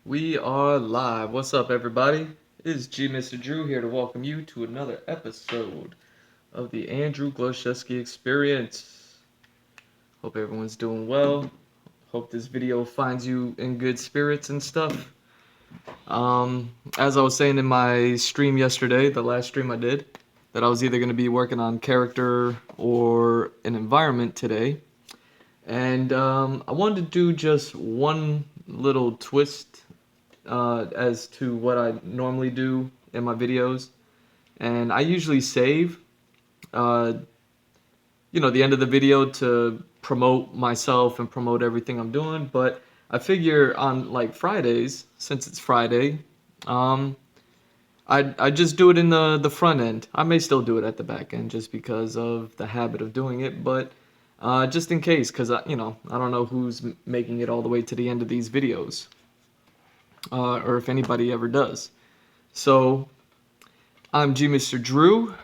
We are live. What's up, everybody? It's Mr. Drew here to welcome you to another episode of the Andrew Glowczewski Experience. Hope everyone's doing well. Hope this video finds you in good spirits and stuff. As I was saying in my stream yesterday, the last stream I did, that I was either going to be working on character or an environment today. And I wanted to do just one little twist as to what I normally do in my videos. And I usually save, uh, the end of the video to promote myself and promote everything I'm doing. But I figure on like Fridays, since it's Friday, um, I just do it in the front end. I may still do it at the back end just because of the habit of doing it, but just in case, because I don't know who's making it all the way to the end of these videos, or if anybody ever does. So I'm Mr. Drew,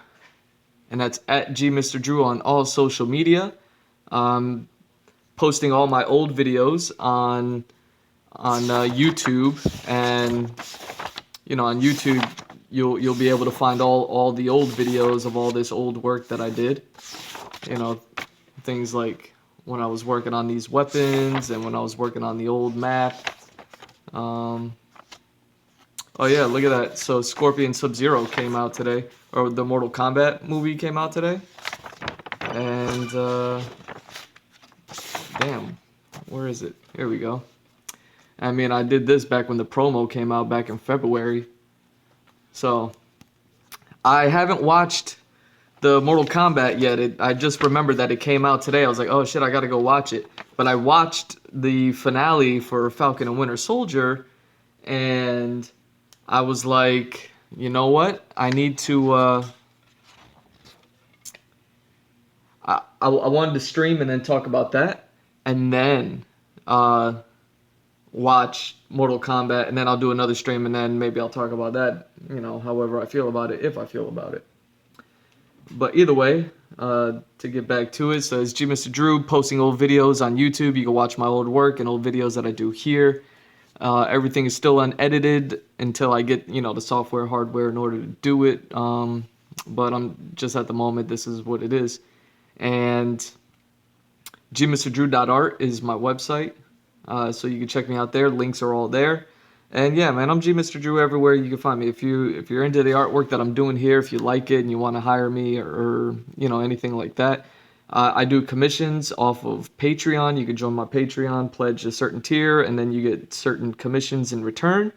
and that's at Mr. Drew on all social media. Posting all my old videos on YouTube, and on YouTube you'll be able to find all the old videos of all this old work that I did. You know, things like when I was working on these weapons and when I was working on the old map. Oh yeah, look at that. So Scorpion Sub-Zero came out today, or the Mortal Kombat movie came out today. And damn, where is it? Here we go. I mean, I did this back when the promo came out back in February. So I haven't watched the Mortal Kombat yet. I just remembered that it came out today. I was like, oh shit, I gotta go watch it. But I watched the finale for Falcon and Winter Soldier, and I was like, you know what? I need to. I wanted to stream and then talk about that, and then uh, watch Mortal Kombat, and then I'll do another stream, and then maybe I'll talk about that. However I feel about it, if I feel about it. But either way, to get back to it, so it's Mr. Drew posting old videos on YouTube. You can watch my old work and old videos that I do here. Everything is still unedited until I get, the software, hardware in order to do it. But I'm just at the moment, this is what it is. And gmrdrew.art is my website. So you can check me out there. Links are all there. And yeah, man, I'm Mr. Drew everywhere you can find me. If you're into the artwork that I'm doing here, if you like it and you want to hire me or anything like that, I do commissions off of Patreon. You can join my Patreon, pledge a certain tier, and then you get certain commissions in return.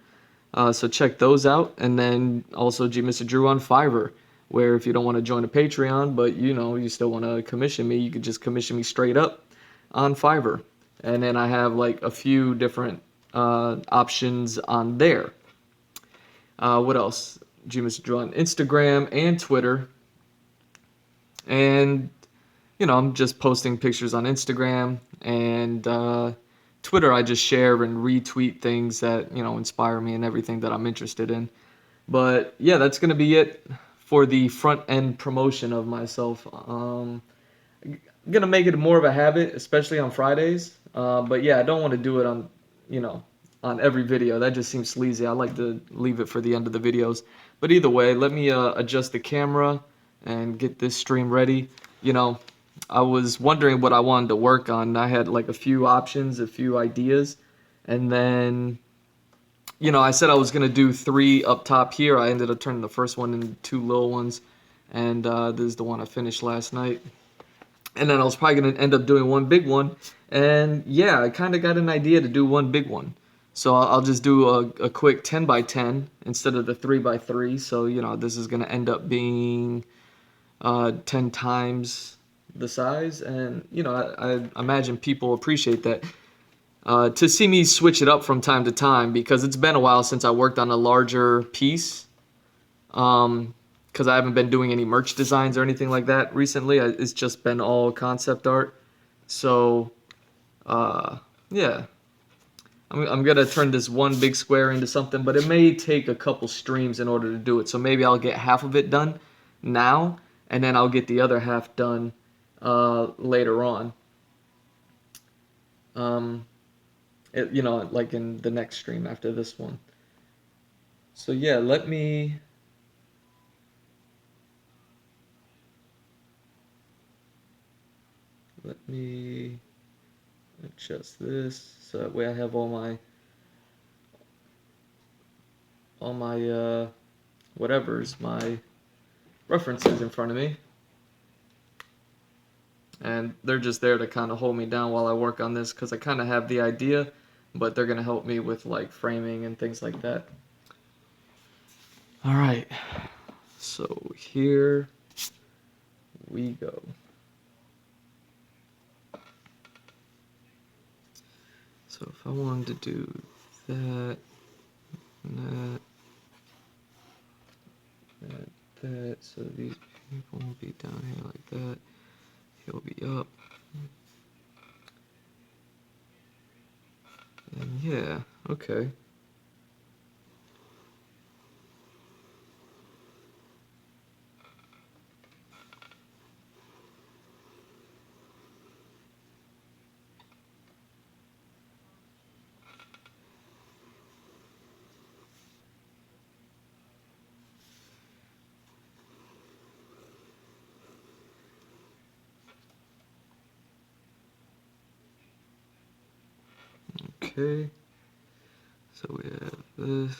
So check those out. And then also Mr. Drew on Fiverr, where if you don't want to join a Patreon, but you still want to commission me, you could just commission me straight up on Fiverr. And then I have like a few different options on there. What else? Mr. Drew on Instagram and Twitter. And I'm just posting pictures on Instagram and Twitter. I just share and retweet things that, inspire me and everything that I'm interested in. But yeah, that's going to be it for the front end promotion of myself. I'm going to make it more of a habit, especially on Fridays. But yeah, I don't want to do it on every video. That just seems sleazy. I like to leave it for the end of the videos. But either way, let me adjust the camera and get this stream ready. I was wondering what I wanted to work on. I had like a few options, a few ideas, and then I said I was gonna do 3 up top here. I ended up turning the first one into 2 little ones, and this is the one I finished last night. And then I was probably gonna end up doing one big one, and yeah, I kind of got an idea to do one big one. So I'll just do a quick 10 by 10 instead of the 3 by 3. So this is gonna end up being 10 times the size, and I imagine people appreciate that. To see me switch it up from time to time, because it's been a while since I worked on a larger piece, because I haven't been doing any merch designs or anything like that recently. It's just been all concept art. So yeah, I'm gonna turn this one big square into something, but it may take a couple streams in order to do it. So maybe I'll get half of it done now, and then I'll get the other half done later on. like in the next stream after this one. So yeah, let me adjust this so that way I have all my whatever's my references in front of me, and they're just there to kind of hold me down while I work on this because I kind of have the idea, but they're gonna help me with like framing and things like that. All right, so here we go. So if I wanted to do that, that, that, so these people will be down here like that. He'll be up. And yeah, okay. Okay. So we have this.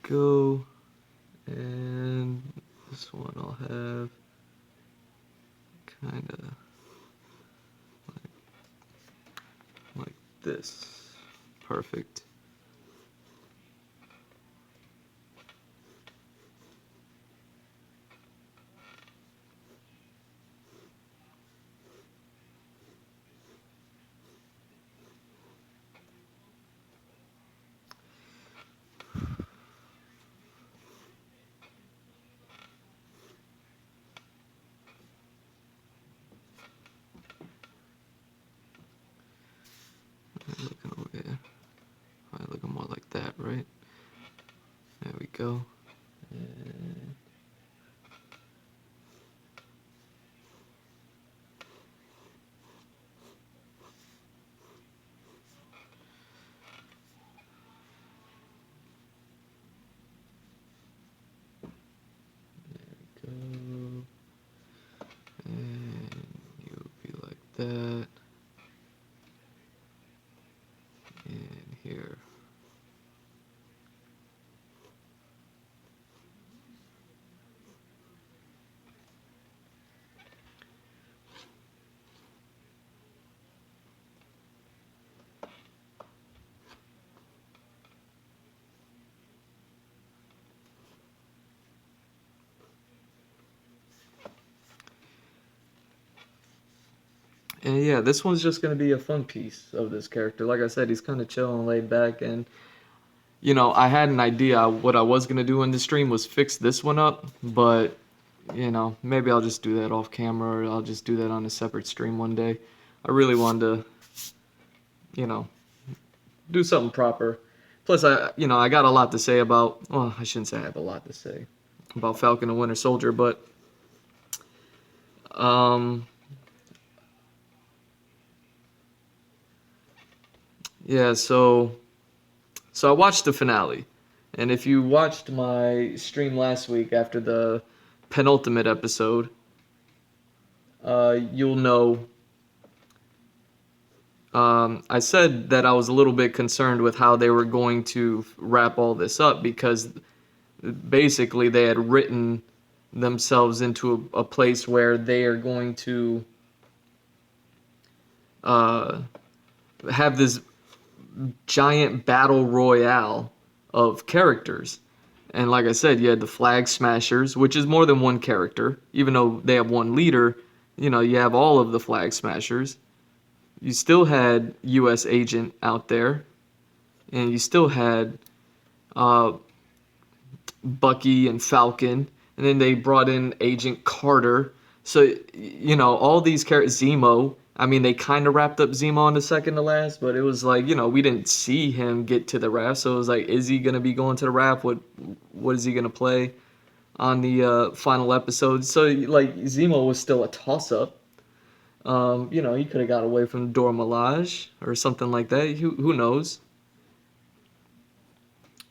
Go. And this one I'll have kind of like this. Perfect. Looking over here. Probably looking more like that, right? There we go. And there we go. And you'll be like that. And here. And yeah, this one's just gonna be a fun piece of this character. Like I said, he's kind of chill and laid back, and I had an idea. What I was gonna do in the stream was fix this one up, but maybe I'll just do that off camera, or I'll just do that on a separate stream one day. I really wanted to, you know, do something proper. Plus, I got a lot to say about. Well, I shouldn't say I have a lot to say about Falcon and Winter Soldier, but um, yeah. So I watched the finale, and if you watched my stream last week after the penultimate episode, you'll know. I said that I was a little bit concerned with how they were going to wrap all this up because basically they had written themselves into a place where they are going to uh, have this giant battle royale of characters. And like I said, you had the Flag Smashers, which is more than one character. Even though they have one leader, you have all of the Flag Smashers. You still had U.S. Agent out there, and you still had uh, Bucky and Falcon, and then they brought in Agent Carter. So all these characters, Zemo, I mean, they kind of wrapped up Zemo on the second to last, but it was like, we didn't see him get to the raft. So it was like, is he gonna be going to the raft? What is he gonna play on the final episode? So like, Zemo was still a toss up. He could have got away from Dora Milaje or something like that. Who knows?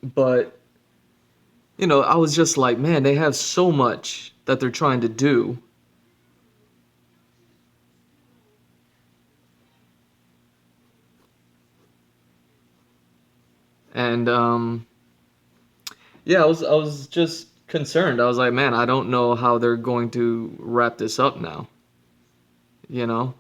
But I was just like, man, they have so much that they're trying to do. And yeah, I was just concerned. I was like, man, I don't know how they're going to wrap this up now. You know.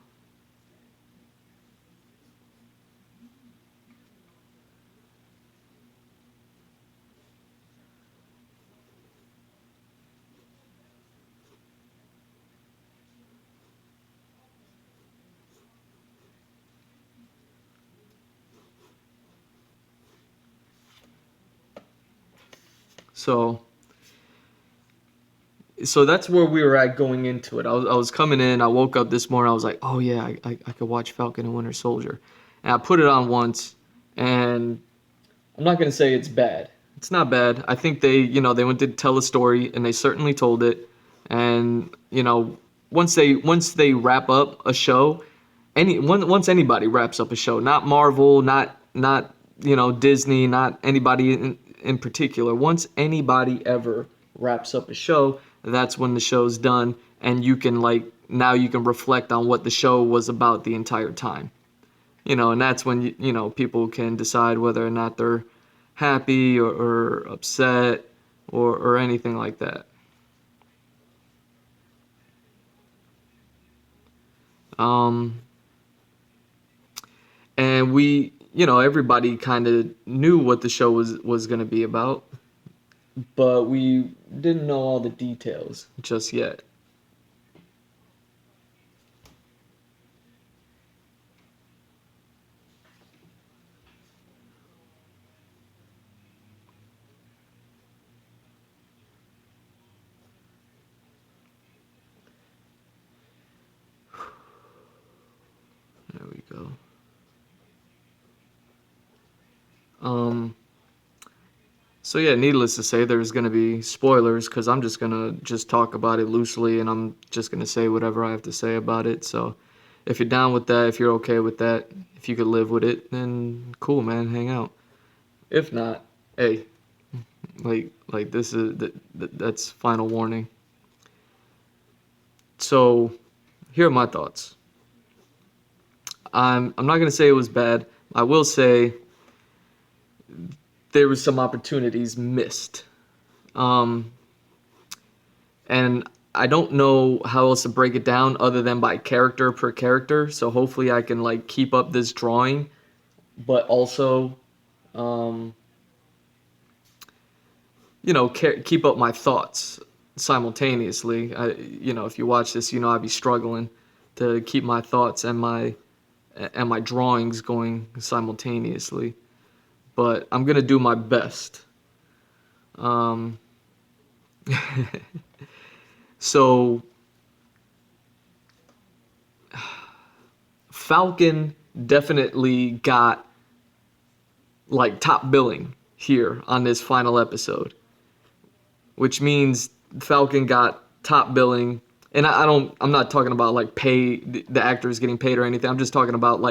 So so that's where we were at going into it. I was coming in. I woke up this morning. I was like, oh yeah, I could watch Falcon and Winter Soldier, and I put it on once, and I'm not gonna say it's bad. It's not bad. I think they went to tell a story, and they certainly told it. And once they wrap up a show, once anybody wraps up a show, not Marvel, not Disney, not anybody in particular. Once anybody ever wraps up a show, that's when the show's done, and you can now you can reflect on what the show was about the entire time. And that's when people can decide whether or not they're happy or upset or anything like that. Um, and everybody kind of knew what the show was going to be about, but we didn't know all the details just yet. There we go. Um, so yeah, needless to say, there's gonna be spoilers because I'm just gonna just talk about it loosely, and I'm just gonna say whatever I have to say about it. So, if you're down with that, if you're okay with that, if you could live with it, then cool, man, hang out. If not, hey, like this is that's final warning. So, here are my thoughts. I'm not gonna say it was bad. I will say there was some opportunities missed. Um, and I don't know how else to break it down other than by character per character. So hopefully I can keep up this drawing, but also, um, keep up my thoughts simultaneously. If you watch this, I'd be struggling to keep my thoughts and my drawings going simultaneously. But I'm gonna do my best. Um, so Falcon definitely got top billing here on this final episode, which means Falcon got top billing. And I'm not talking about pay, the actors getting paid or anything. I'm just talking about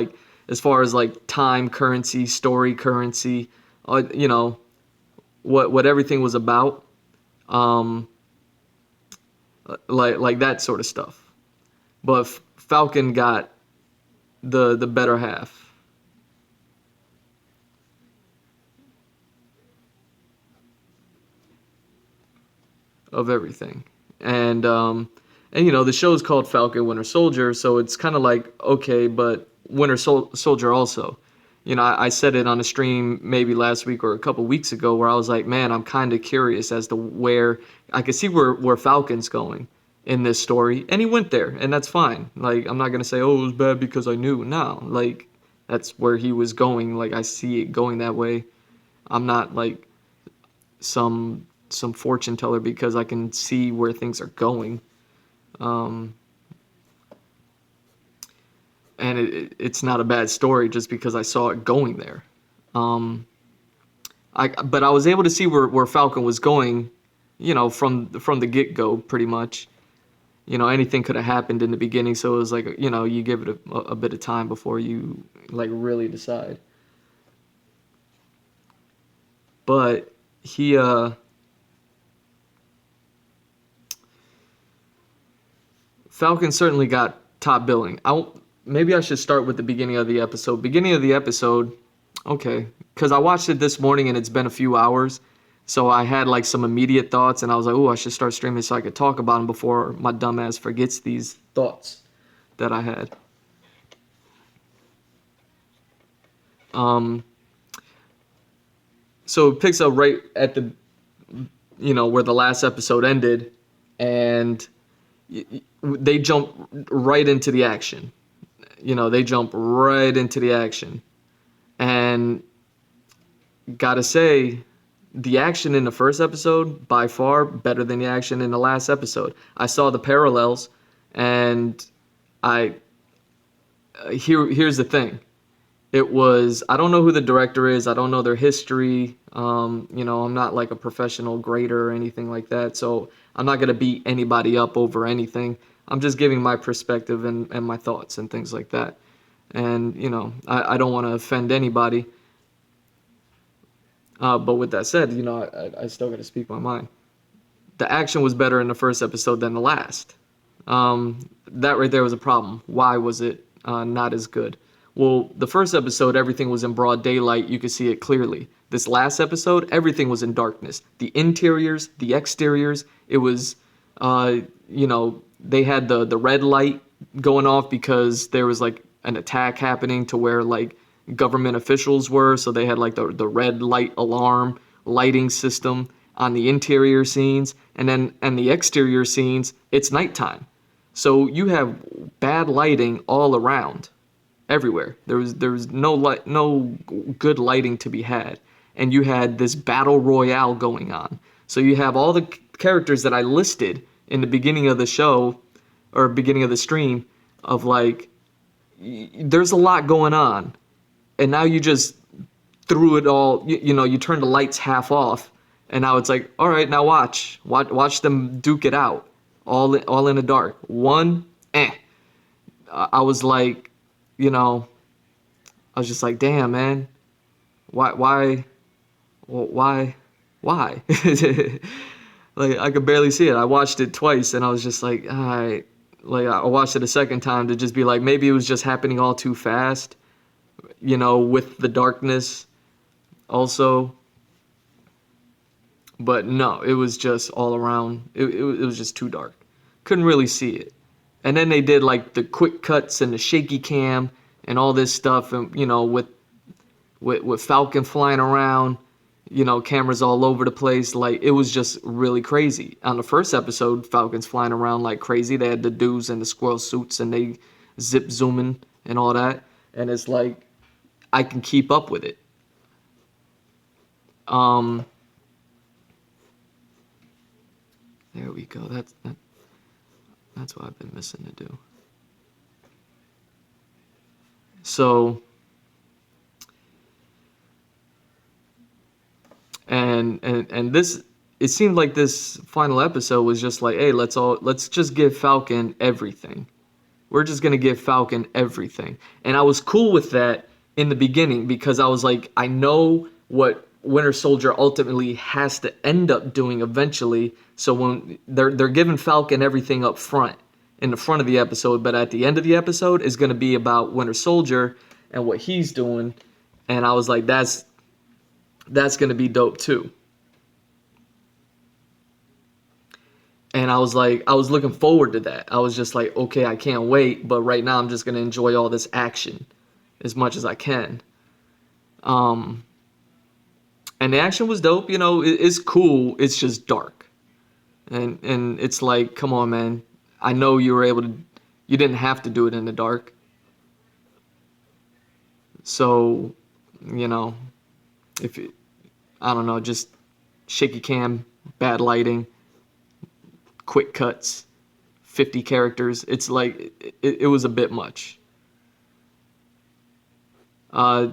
as far as time currency, story currency, what everything was about, um, like that sort of stuff. But Falcon got the better half of everything. And the show's called Falcon Winter Soldier, so it's kind of like, okay, but Soldier also. I said it on a stream maybe last week or a couple weeks ago where I was like, man, I'm kind of curious as to where I could see where Falcon's going in this story, and he went there, and that's fine. I'm not gonna say, oh, it was bad because I knew. No, that's where he was going. I see it going that way. I'm not some fortune teller because I can see where things are going. Um, and it's not a bad story just because I saw it going there. Um, but I was able to see where Falcon was going, from the get go, pretty much. Anything could have happened in the beginning, so it was like, you give it a bit of time before you like really decide. But he Falcon certainly got top billing. Maybe I should start with the beginning of the episode. Beginning of the episode, okay, because I watched it this morning and it's been a few hours, so I had like some immediate thoughts, and I was like, oh, I should start streaming so I could talk about them before my dumbass forgets these thoughts that I had. Um, so it picks up right at the, where the last episode ended, and they jump right into the action. They jump right into the action. And gotta say, the action in the first episode, by far better than the action in the last episode. I saw the parallels, and here's the thing. It was, I don't know who the director is. I don't know their history. I'm not like a professional grader or anything like that. So I'm not going to beat anybody up over anything. I'm just giving my perspective and my thoughts and things like that. And, I don't want to offend anybody. But with that said, I still got to speak my mind. The action was better in the first episode than the last. That right there was a problem. Why was it not as good? Well, the first episode, everything was in broad daylight. You could see it clearly. This last episode, everything was in darkness. The interiors, the exteriors, it was, they had the red light going off because there was like an attack happening to where like government officials were. So they had like the red light alarm lighting system on the interior scenes. And the exterior scenes, it's nighttime. So you have bad lighting all around. Everywhere. There was no light, no good lighting to be had, and you had this battle royale going on. So you have all the characters that I listed in the beginning of the show or beginning of the stream of like, there's a lot going on, and now you just threw it all. You turned the lights half off, and now it's like, all right, now watch them duke it out, all in the dark. I was like. I was just like, damn, man, why? Like, I could barely see it. I watched it twice, and I was just like, all right. Like, I watched it a second time to just be like, maybe it was just happening all too fast, with the darkness also. But no, it was just all around. It was just too dark. Couldn't really see it. And then they did like the quick cuts and the shaky cam and all this stuff, and with Falcon flying around, cameras all over the place. Like, it was just really crazy. On the first episode, Falcon's flying around like crazy. They had the dudes in the squirrel suits and they zip zooming and all that. And it's like, I can keep up with it. There we go. That's what I've been missing to do. So, and this, it seemed like this final episode was just like, hey, let's just give Falcon everything. We're just gonna give Falcon everything. And I was cool with that in the beginning because I was like, I know what Winter Soldier ultimately has to end up doing eventually. So when they're giving Falcon everything up front, in the front of the episode, but at the end of the episode is going to be about Winter Soldier and what he's doing. And I was like, that's going to be dope too. And I was like, I was looking forward to that. I was just like, okay, I can't wait. But right now I'm just going to enjoy all this action as much as I can. And the action was dope. It's cool. It's just dark. And it's like, come on, man. I know you didn't have to do it in the dark. So, I don't know, just shaky cam, bad lighting, quick cuts, 50 characters. It's like, it was a bit much. Uh,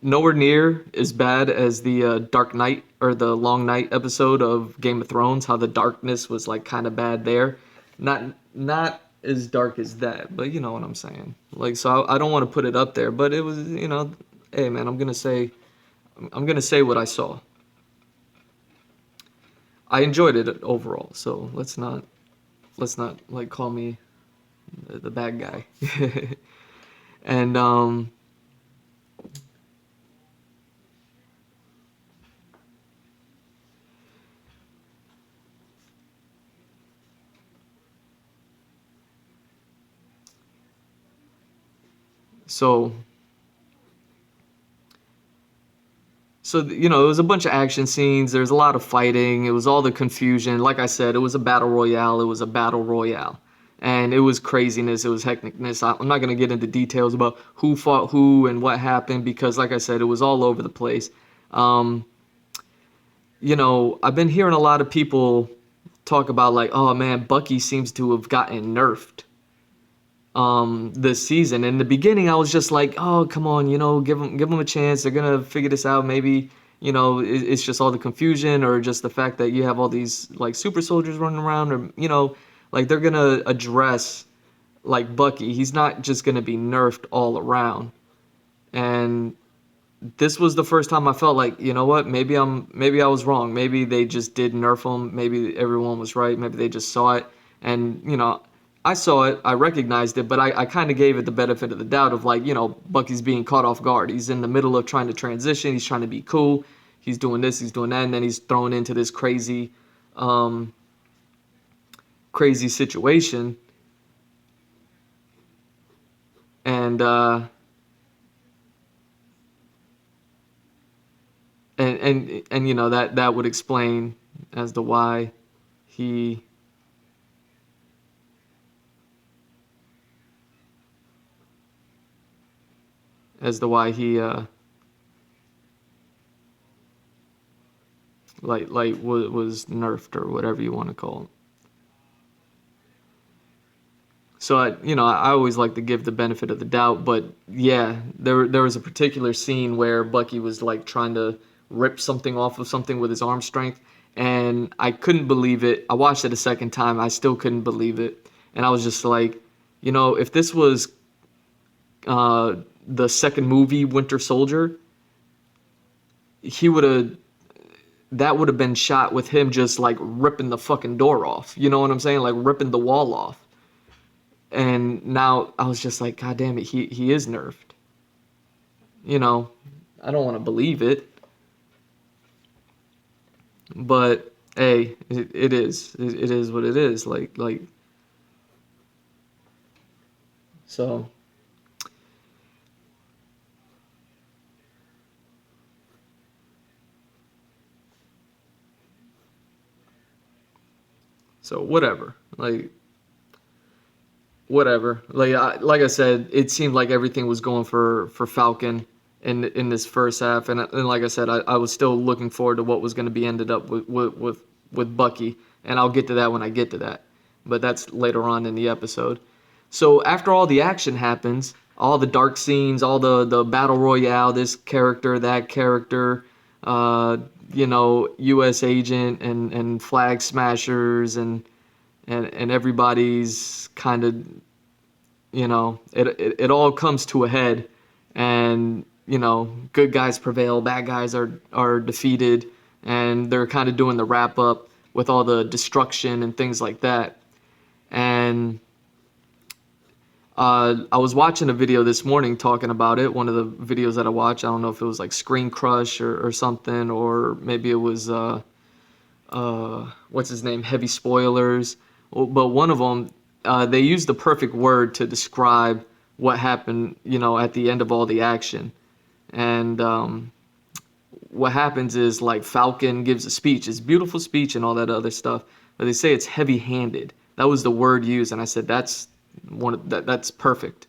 Nowhere near as bad as the Dark Knight or the Long Night episode of Game of Thrones. How the darkness was like kind of bad there. Not as dark as that, but you know what I'm saying. Like, so I don't want to put it up there, but it was, you know, hey man, I'm gonna say what I saw. I enjoyed it overall, so let's not like call me the bad guy. And so you know, it was a bunch of action scenes. There's a lot of fighting. It was all the confusion. Like I said, it was a battle royale. It was a battle royale, and it was craziness. It was hecticness. I'm not gonna get into details about who fought who and what happened because, like I said, it was all over the place. Um, you know, I've been hearing a lot of people talk about like, oh man, Bucky seems to have gotten nerfed this season. In the beginning, I was just like, oh come on, you know, give them a chance. They're gonna figure this out. Maybe you know it's just all the confusion or just the fact that you have all these like super soldiers running around, or you know, like they're gonna address like Bucky. He's not just gonna be nerfed all around. And this was the first time I felt like, you know what, maybe I was wrong. Maybe they just did nerf him. Maybe everyone was right. Maybe they just saw it. And, you know, I saw it, I recognized it, but I kind of gave it the benefit of the doubt of like, you know, Bucky's being caught off guard. He's in the middle of trying to transition. He's trying to be cool. He's doing this, he's doing that, and then he's thrown into this um, crazy situation. And, and you know that would explain as to why he as to why he like was nerfed or whatever you want to call it. So I always like to give the benefit of the doubt, but yeah, there was a particular scene where Bucky was like trying to rip something off of something with his arm strength, and I couldn't believe it. I watched it a second time, I still couldn't believe it, and I was just like, you know, if this was uh, the second movie, Winter Soldier, he would have that would have been shot with him just like ripping the fucking door off. You know what I'm saying? Like ripping the wall off. And now I was just like, God damn it, he is nerfed. You know, I don't want to believe it, but hey, it is. It is what it is. So. So whatever. Whatever. Like I said, it seemed like everything was going for Falcon in this first half, and like I said, I was still looking forward to what was going to be ended up with Bucky, and I'll get to that when I get to that, but that's later on in the episode. So after all the action happens, all the dark scenes, all the battle royale, this character, that character, uh, you know, U.S. agent and flag smashers and everybody's kind of, you know, it all comes to a head, and you know, good guys prevail, bad guys are defeated, and they're kind of doing the wrap up with all the destruction and things like that. And I was watching a video this morning talking about it. One of the videos that I watched, I don't know if it was like Screen Crush or something, or maybe it was what's his name, Heavy Spoilers. But one of them, they used the perfect word to describe what happened, you know, at the end of all the action. And what happens is like Falcon gives a speech. It's a beautiful speech and all that other stuff, but they say it's heavy-handed. That was the word used, and I said that's perfect.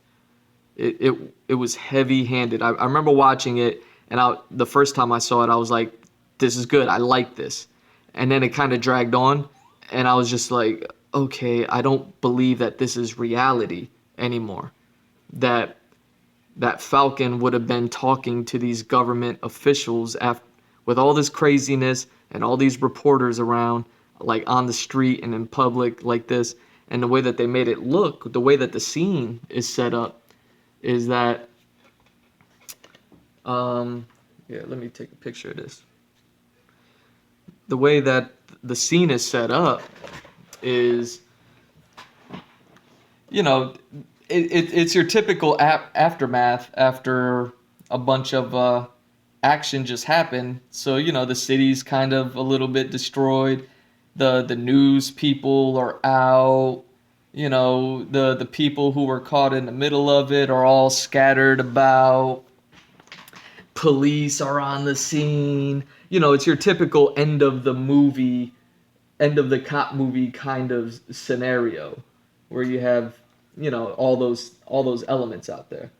It was heavy-handed. I remember watching it, and the first time I saw it, I was like, this is good. I like this. And then it kind of dragged on, and I was just like, okay, I don't believe that this is reality anymore. That that Falcon would have been talking to these government officials after, with all this craziness and all these reporters around, like on the street and in public like this, and the way that they made it look, the way that the scene is set up, is that, yeah, let me take a picture of this. The way that the scene is set up is, you know, it's your typical aftermath after a bunch of action just happened. So, you know, the city's kind of a little bit destroyed. The news people are out. You know, the people who were caught in the middle of it are all scattered about. Police are on the scene. You know, it's your typical end of the movie, end of the cop movie kind of scenario where you have, you know, all those elements out there.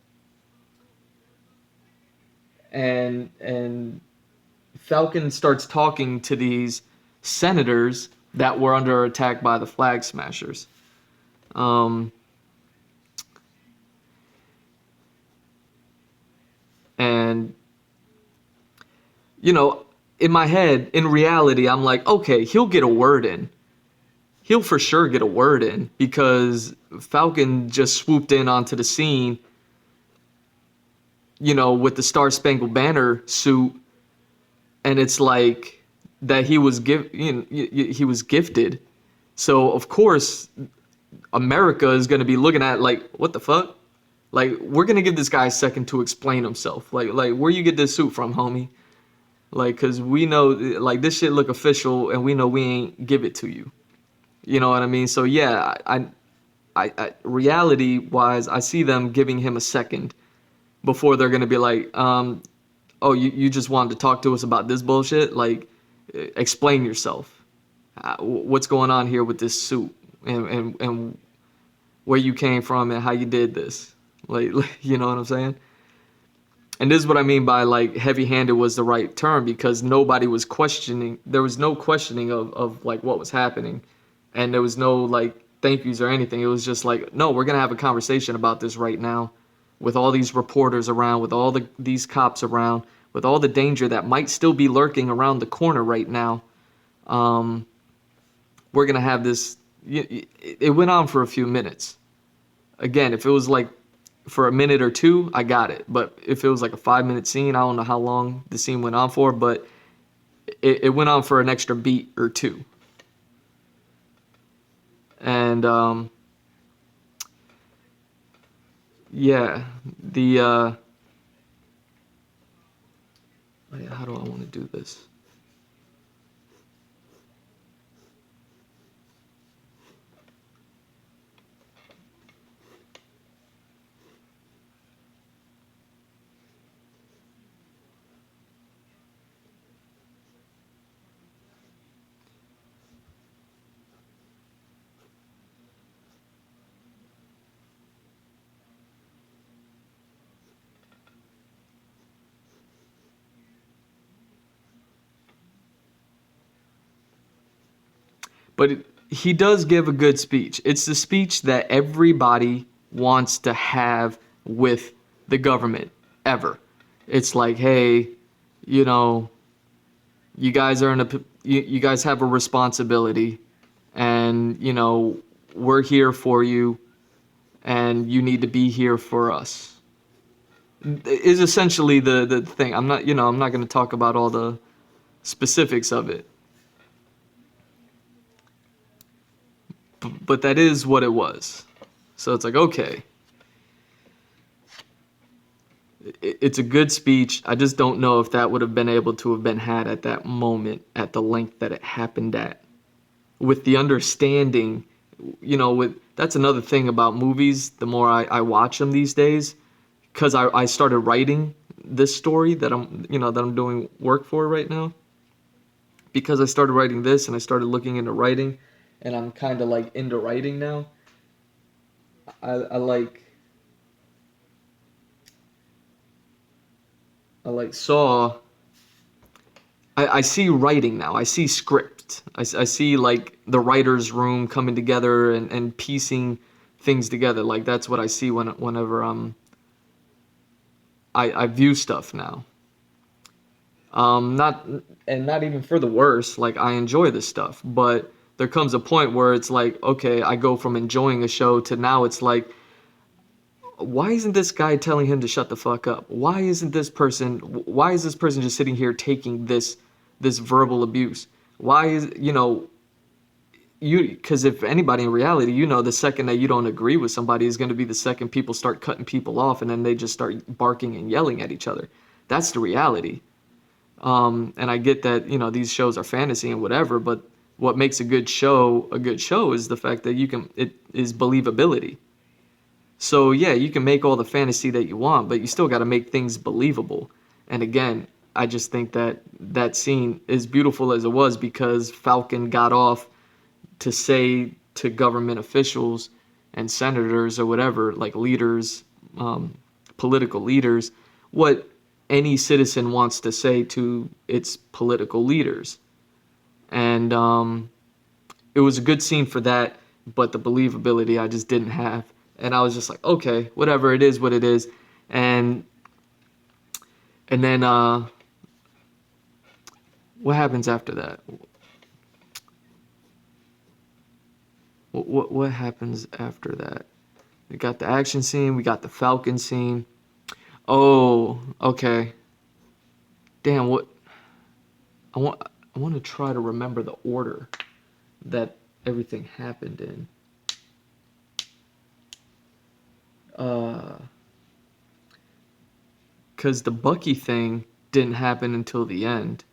And Falcon starts talking to these senators that were under attack by the Flag Smashers. Um, and you know, in my head, in reality, I'm like, okay, he'll get a word in. He'll for sure get a word in because Falcon just swooped in onto the scene, you know, with the Star Spangled Banner suit, and it's like that he was gifted. So of course, America is going to be looking at like, what the fuck? Like, we're gonna give this guy a second to explain himself. Like where you get this suit from, homie? Like, cause we know like this shit look official, and we know we ain't give it to you. You know what I mean? So yeah, reality wise, I see them giving him a second before they're gonna be like, oh, you just wanted to talk to us about this bullshit? Like, explain yourself. What's going on here with this suit, and where you came from and how you did this? Like, you know what I'm saying? And this is what I mean by like heavy-handed was the right term, because nobody was questioning. There was no questioning of like what was happening, and there was no like thank yous or anything. It was just like, no, we're gonna have a conversation about this right now, with all these reporters around, with all these cops around, with all the danger that might still be lurking around the corner right now. We're gonna have this. It went on for a few minutes. Again, if it was like for a minute or two, I got it. But if it was like a 5-minute scene, I don't know how long the scene went on for, but it went on for an extra beat or two. And yeah, how do I want to do this? But he does give a good speech. It's the speech that everybody wants to have with the government ever. It's like, hey, you know, you guys are in a, you guys have a responsibility, and you know, we're here for you, and you need to be here for us. Is essentially the thing. I'm not going to talk about all the specifics of it, but that is what it was. So it's like, okay, it's a good speech. I just don't know if that would have been able to have been had at that moment, at the length that it happened at, with the understanding, you know, with that's another thing about movies. The more I watch them these days, because I started writing this story that I'm doing work for right now, because I started writing this and I started looking into writing, and I'm kind of like into writing now. I like I like saw I see writing now. I see script. I see like the writer's room coming together and piecing things together. Like that's what I see whenever I'm I view stuff now. Not and not even for the worse. Like I enjoy this stuff, but there comes a point where it's like, okay, I go from enjoying a show to now it's like, why isn't this guy telling him to shut the fuck up? Why is this person just sitting here taking this verbal abuse? Why is, because if anybody in reality, the second that you don't agree with somebody is going to be the second people start cutting people off and then they just start barking and yelling at each other. That's the reality. And I get that, these shows are fantasy and whatever, but what makes a good show is the fact that it is believability. So yeah, you can make all the fantasy that you want, but you still got to make things believable. And again, I just think that scene, as beautiful as it was, because Falcon got off to say to government officials and senators or whatever, like leaders, political leaders, what any citizen wants to say to its political leaders. And it was a good scene for that, but the believability I just didn't have. And I was just like, okay, whatever, it is what it is. And then what happens after that? What happens after that? We got the action scene, we got the Falcon scene. Oh, okay. Damn, what I want to try to remember the order that everything happened in. Because the Bucky thing didn't happen until the end.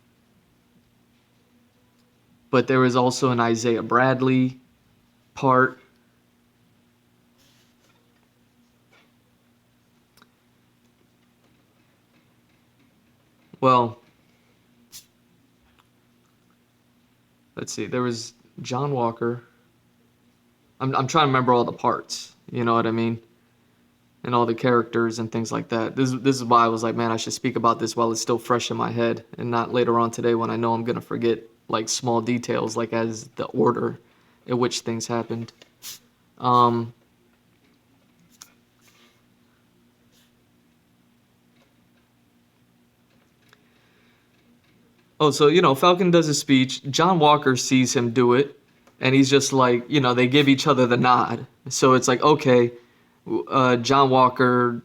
But there was also an Isaiah Bradley part. Well, let's see. There was John Walker. I'm trying to remember all the parts. You know what I mean? And all the characters and things like that. This is why I was like, man, I should speak about this while it's still fresh in my head and not later on today when I know I'm gonna forget like small details, like as the order in which things happened. Oh, so Falcon does his speech. John Walker sees him do it, and he's just like, they give each other the nod. So it's like, okay, John Walker,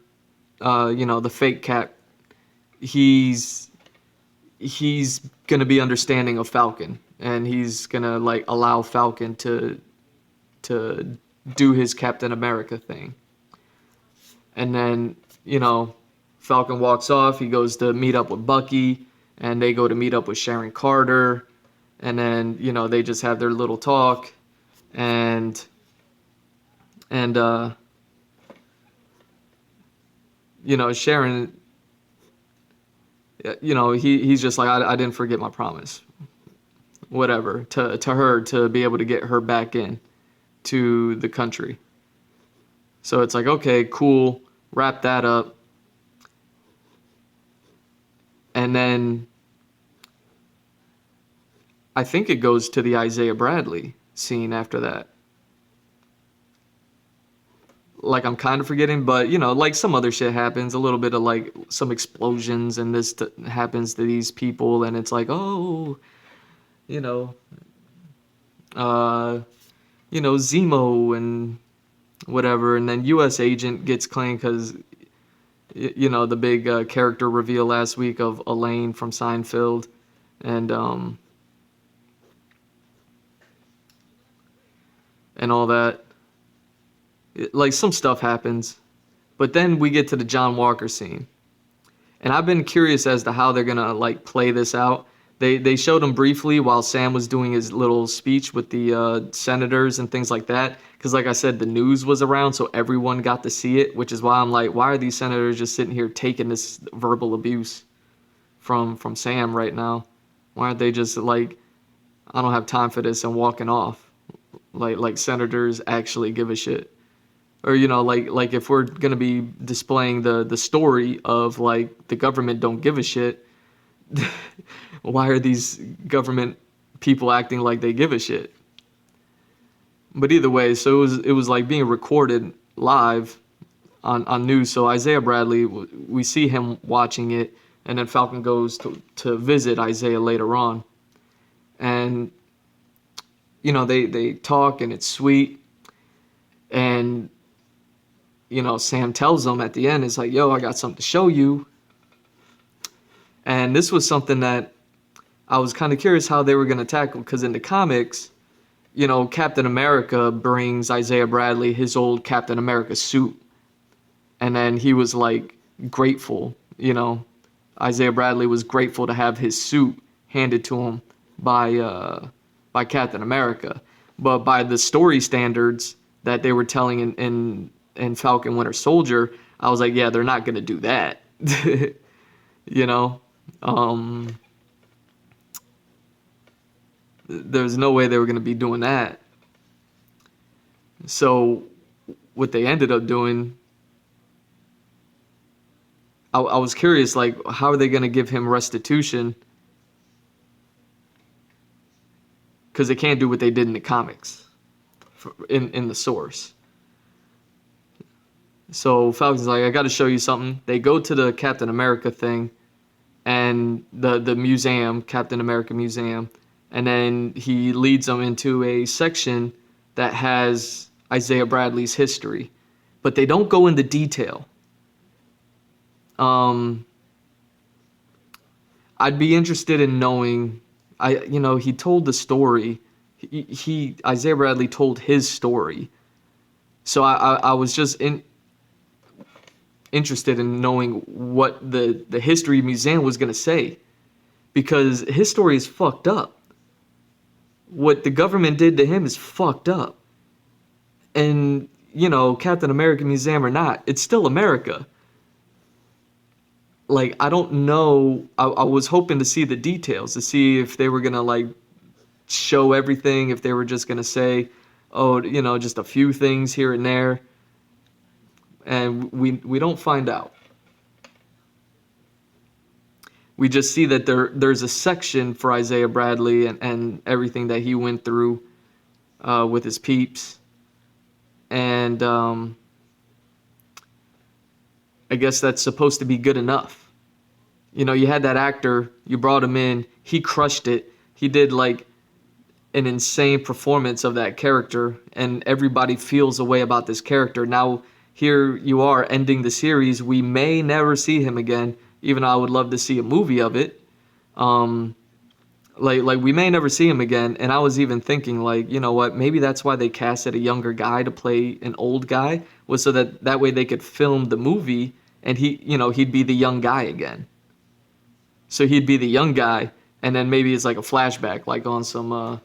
the fake Cap, he's gonna be understanding of Falcon, and he's gonna like allow Falcon to do his Captain America thing. And then, Falcon walks off, he goes to meet up with Bucky, and they go to meet up with Sharon Carter, and then, they just have their little talk, and Sharon, he's just like, I didn't forget my promise. Whatever, to her, to be able to get her back in to the country. So it's like, okay, cool, wrap that up. And then I think it goes to the Isaiah Bradley scene after that. Like I'm kind of forgetting, but like some other shit happens, a little bit of like some explosions, and this happens to these people, and it's like, oh, Zemo and whatever, and then U.S. Agent gets claimed because, the big character reveal last week of Elaine from Seinfeld, and all that. Like some stuff happens, but then we get to the John Walker scene, and I've been curious as to how they're gonna like play this out. They showed him briefly while Sam was doing his little speech with the senators and things like that, because like I said, the news was around, so everyone got to see it, which is why I'm like, why are these senators just sitting here taking this verbal abuse from Sam right now? Why aren't they just like, I don't have time for this, and walking off? Like senators actually give a shit. Or like if we're gonna be displaying the story of like the government don't give a shit, why are these government people acting like they give a shit? But either way, so it was like being recorded live on news. So Isaiah Bradley, we see him watching it, and then Falcon goes to visit Isaiah later on, and they talk and it's sweet, and Sam tells him at the end, it's like, yo, I got something to show you. And this was something that I was kind of curious how they were going to tackle, because in the comics, Captain America brings Isaiah Bradley his old Captain America suit. And then he was like grateful, Isaiah Bradley was grateful to have his suit handed to him by Captain America. But by the story standards that they were telling in Falcon Winter Soldier, I was like, yeah, they're not going to do that. you know? There's no way they were going to be doing that. So what they ended up doing, I was curious, like, how are they going to give him restitution? Because they can't do what they did in the comics, in the source. So Falcon's like, I got to show you something. They go to the Captain America thing, and the museum, Captain America Museum, and then he leads them into a section that has Isaiah Bradley's history, but they don't go into detail. I'd be interested in knowing. He told the story. Isaiah Bradley told his story, so I was just interested in knowing what the history museum was gonna say, because his story is fucked up. What the government did to him is fucked up, and Captain America Museum or not, it's still America. Like, I don't know. I was hoping to see the details, to see if they were gonna like show everything, if they were just gonna say, oh, just a few things here and there, and we don't find out. We just see that there's a section for Isaiah Bradley and everything that he went through with his peeps, and I guess that's supposed to be good enough. You had that actor, you brought him in, he crushed it. He did like an insane performance of that character, and everybody feels a way about this character. Now, here you are ending the series. We may never see him again, even though I would love to see a movie of it. Like we may never see him again, and I was even thinking, like, you know what, maybe that's why they casted a younger guy to play an old guy, was so that way they could film the movie, and he'd be the young guy again. So he'd be the young guy, and then maybe it's like a flashback, like on some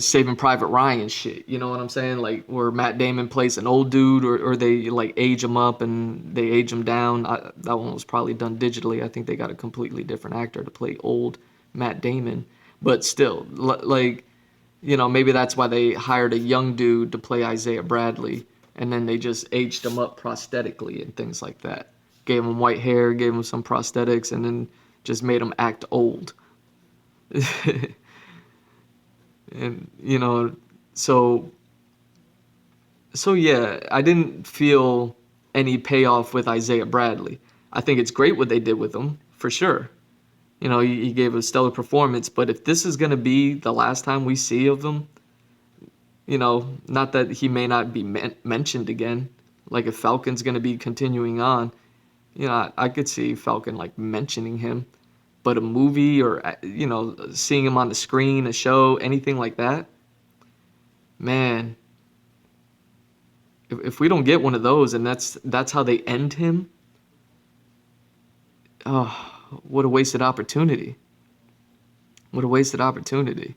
Saving Private Ryan shit. You know what I'm saying? Like where Matt Damon plays an old dude, or they like age him up and they age him down. That one was probably done digitally. I think they got a completely different actor to play old Matt Damon. But still, maybe that's why they hired a young dude to play Isaiah Bradley, and then they just aged him up prosthetically and things like that. Gave him white hair, gave him some prosthetics, and then just made him act old. And so yeah, I didn't feel any payoff with Isaiah Bradley. I think it's great what they did with him, for sure. He gave a stellar performance, but if this is going to be the last time we see of him, not that he may not be mentioned again, like if Falcon's going to be continuing on, I could see Falcon like mentioning him. But a movie, or seeing him on the screen, a show, anything like that, man, if we don't get one of those, and that's how they end him, oh, what a wasted opportunity. What a wasted opportunity.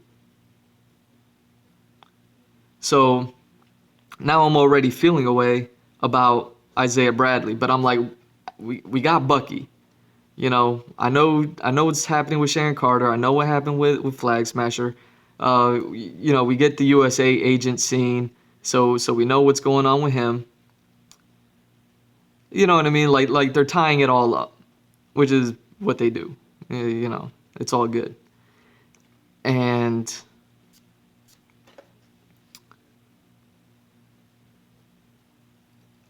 So now I'm already feeling a way about Isaiah Bradley, but I'm like, we got Bucky. I know what's happening with Sharon Carter. I know what happened with Flag Smasher. We get the USA agent scene, so we know what's going on with him. You know what I mean? Like they're tying it all up, which is what they do. It's all good. And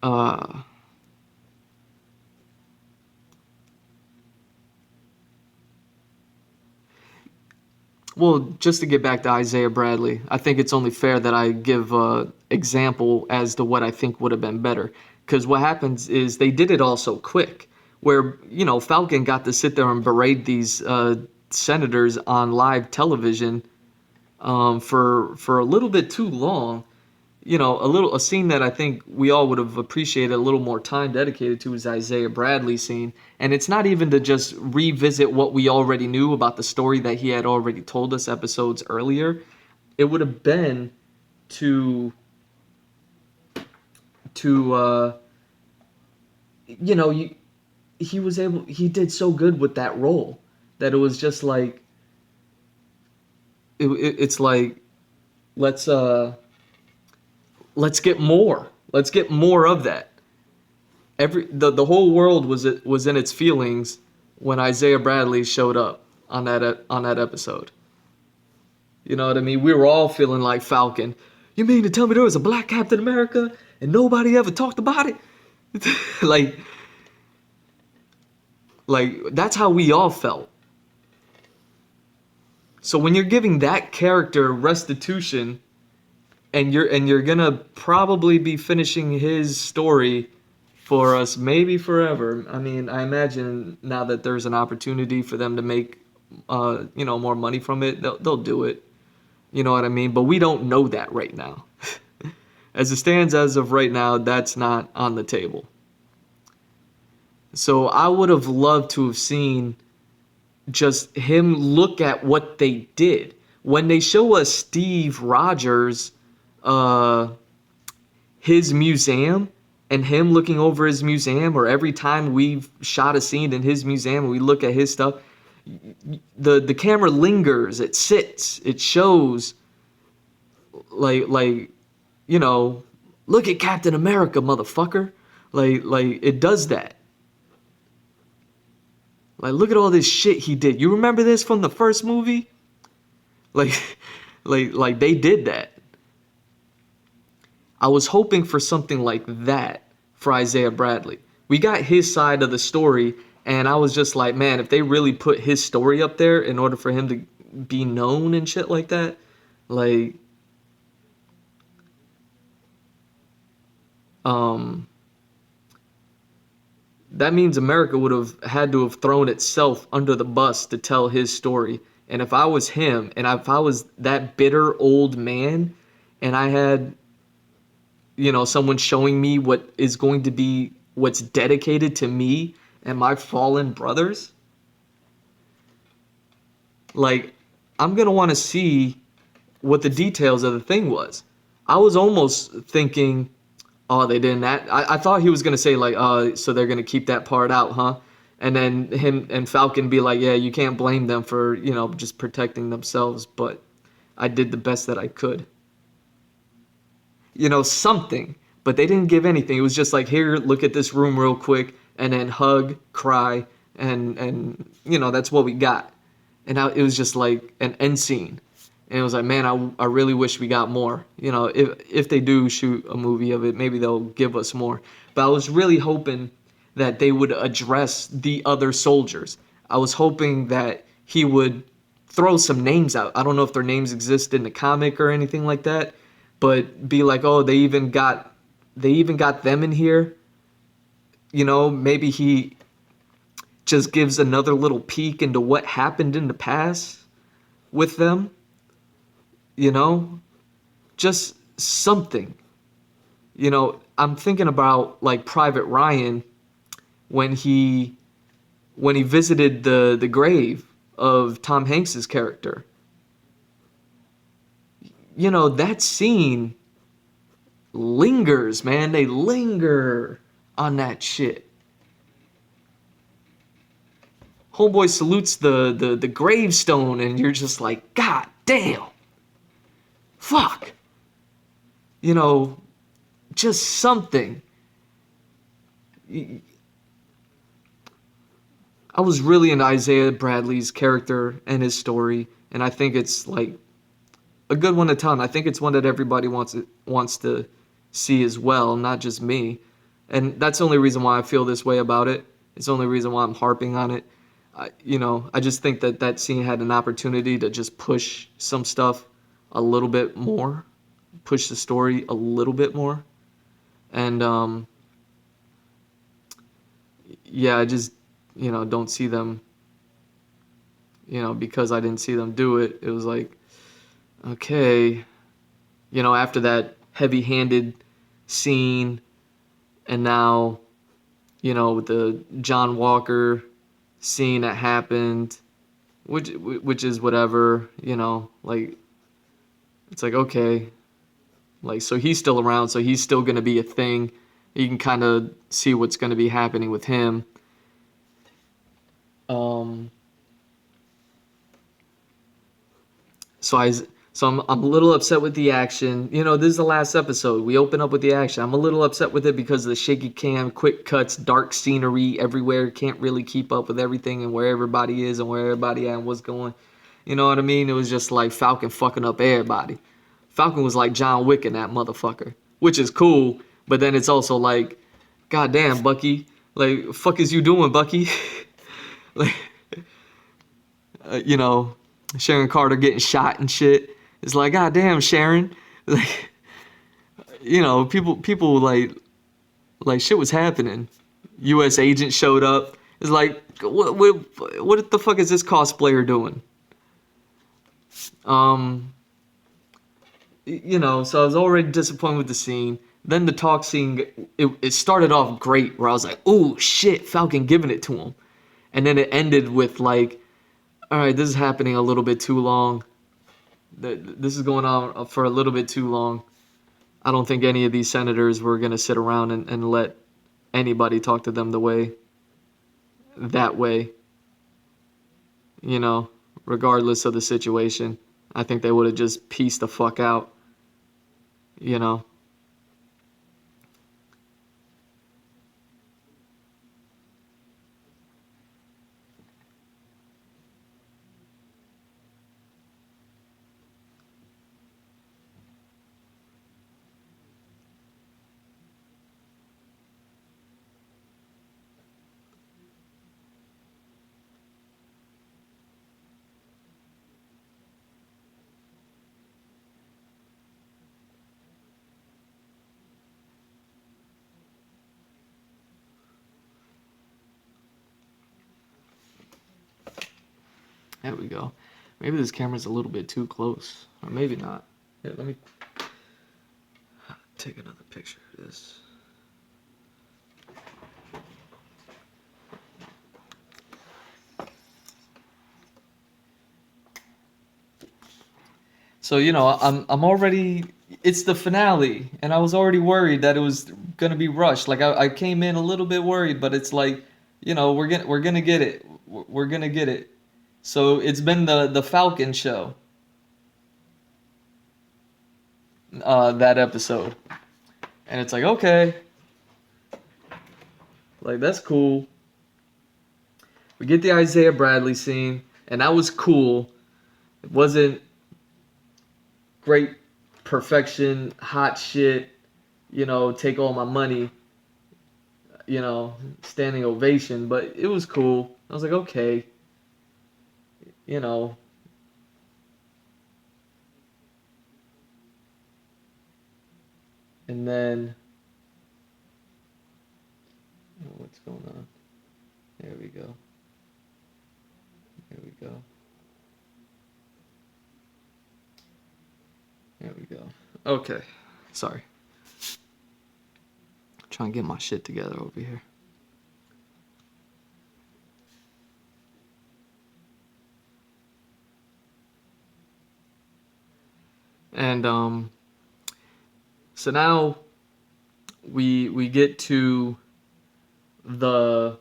Uh, well, just to get back to Isaiah Bradley, I think it's only fair that I give a example as to what I think would have been better. Because what happens is they did it all so quick, where Falcon got to sit there and berate these senators on live television for a little bit too long. A scene that I think we all would have appreciated a little more time dedicated to is Isaiah Bradley scene. And it's not even to just revisit what we already knew about the story that he had already told us episodes earlier. It would have been to to you know, you, he did so good with that role that it was just like it's like let's let's get more. Let's get more of that. The whole world was in its feelings when Isaiah Bradley showed up on that episode. You know what I mean? We were all feeling like Falcon. You mean to tell me there was a black Captain America and nobody ever talked about it? like like that's how we all felt. So when you're giving that character restitution and you're gonna probably be finishing his story for us maybe forever. I mean, I imagine now that there's an opportunity for them to make more money from it, they'll do it. You know what I mean? But we don't know that right now. As it stands as of right now, that's not on the table. So I would have loved to have seen just him look at what they did. When they show us Steve Rogers, his museum, and him looking over his museum, or every time we've shot a scene in his museum and we look at his stuff, the camera lingers, it sits, it shows like look at Captain America, motherfucker. Like it does that. Like, look at all this shit he did. You remember this from the first movie? Like like they did that. I was hoping for something like that for Isaiah Bradley. We got his side of the story, and I was just like, man, if they really put his story up there in order for him to be known and shit like that, like, that means America would have had to have thrown itself under the bus to tell his story. And if I was him, and if I was that bitter old man, and I had someone showing me what is going to be what's dedicated to me and my fallen brothers, like, I'm going to want to see what the details of the thing was. I was almost thinking, oh, they didn't that. I thought he was going to say, like, so they're going to keep that part out, huh? And then him and Falcon be like, yeah, you can't blame them for, just protecting themselves, but I did the best that I could. Something. But they didn't give anything. It was just like, here, look at this room real quick, and then hug, cry, and that's what we got. And it was just like an end scene. And it was like, man, I really wish we got more. If they do shoot a movie of it, maybe they'll give us more. But I was really hoping that they would address the other soldiers. I was hoping that he would throw some names out. I don't know if their names exist in the comic or anything like that, but be like, oh, they even got them in here. Maybe he just gives another little peek into what happened in the past with them. Just something. I'm thinking about like Private Ryan when he visited the grave of Tom Hanks's character. That scene lingers, man. They linger on that shit. Homeboy salutes the gravestone, and you're just like, God damn. Fuck. Just something. I was really into Isaiah Bradley's character and his story, and I think it's like a good one to tell. And I think it's one that everybody wants to see as well, not just me. And that's the only reason why I feel this way about it. It's the only reason why I'm harping on it. I just think that that scene had an opportunity to just push some stuff a little bit more, push the story a little bit more. And yeah, I just, don't see them, because I didn't see them do it. It was like, okay, after that heavy handed scene, and now, with the John Walker scene that happened, which is whatever, like, it's like, okay, like, so he's still around, so he's still going to be a thing. You can kind of see what's going to be happening with him. Um, so I, I'm a little upset with the action. This is the last episode. We open up with the action. I'm a little upset with it because of the shaky cam, quick cuts, dark scenery everywhere. Can't really keep up with everything and where everybody is and where everybody at and what's going. You know what I mean? It was just like Falcon fucking up everybody. Falcon was like John Wick in that motherfucker, which is cool. But then it's also like, goddamn, Bucky, like, fuck is you doing, Bucky? like, you know, Sharon Carter getting shot and shit. It's like, goddamn, Sharon, like, people like shit was happening. U.S. agent showed up. It's like, what the fuck is this cosplayer doing? Um, so I was already disappointed with the scene. Then the talk scene, it started off great, where I was like, oh shit, Falcon giving it to him. And then it ended with like, all right, this is happening a little bit too long. This is going on for a little bit too long. I don't think any of these senators were going to sit around and let anybody talk to them that way, you know, regardless of the situation. I think they would have just pieced the fuck out, you know. There we go. Maybe this camera's a little bit too close, or maybe not. Here, let me take another picture of this. So, I'm already, it's the finale, and I was already worried that it was gonna be rushed. Like I came in a little bit worried, but it's like, we're gonna get it. We're gonna get it. So it's been the Falcon show, that episode, and it's like, okay, like that's cool. We get the Isaiah Bradley scene, and that was cool. It wasn't great perfection, hot shit, take all my money, standing ovation, but it was cool. I was like, okay, you know, and then, what's going on? There we go. There we go. There we go. Okay. Sorry. Trying to get my shit together over here. And so now we get to the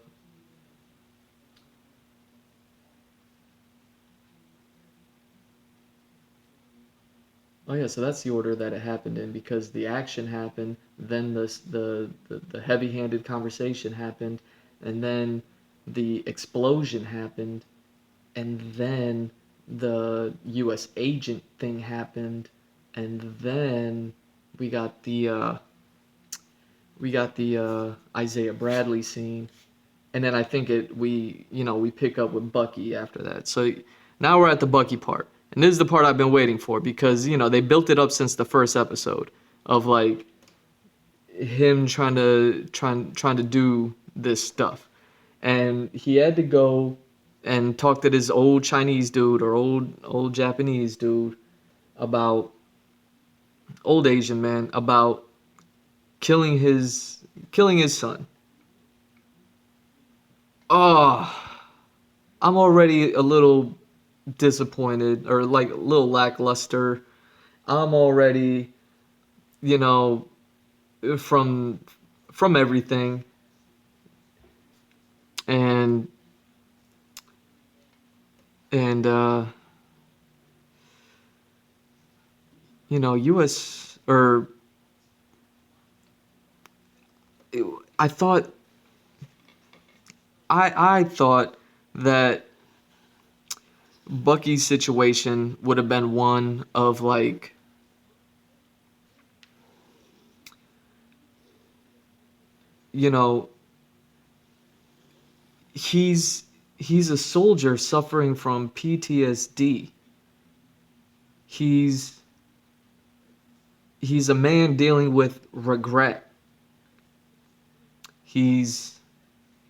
oh yeah, so that's the order that it happened in, because the action happened, then the heavy-handed conversation happened, and then the explosion happened, and then the U.S. agent thing happened, and then we got the we got the Isaiah Bradley scene, and then I think we pick up with Bucky after that. So now we're at the Bucky part, and this is the part I've been waiting for because they built it up since the first episode of like him trying to do this stuff, and he had to go and talk to this old Chinese dude or old Japanese dude about old Asian man about killing his son. Oh, I'm already a little disappointed or like a little lackluster. I'm already, you know, from everything, and and US or I thought I thought that Bucky's situation would have been one of like you know he's a soldier suffering from PTSD. He's he's a man dealing with regret. He's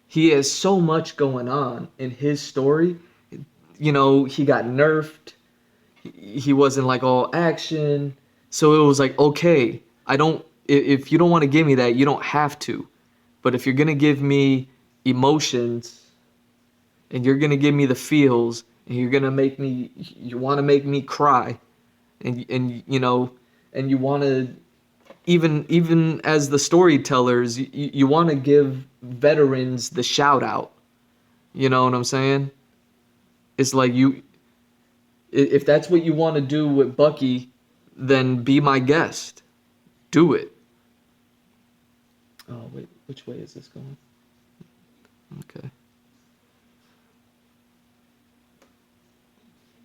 he has so much going on in his story. He got nerfed. He wasn't like all action. So it was like, okay, if you don't want to give me that, you don't have to. But if you're going to give me emotions and you're going to give me the feels and you want to make me cry and you want to even as the storytellers, you want to give veterans the shout out. You know what I'm saying? It's like if that's what you want to do with Bucky, then be my guest. Do it. Oh, wait, which way is this going? Okay.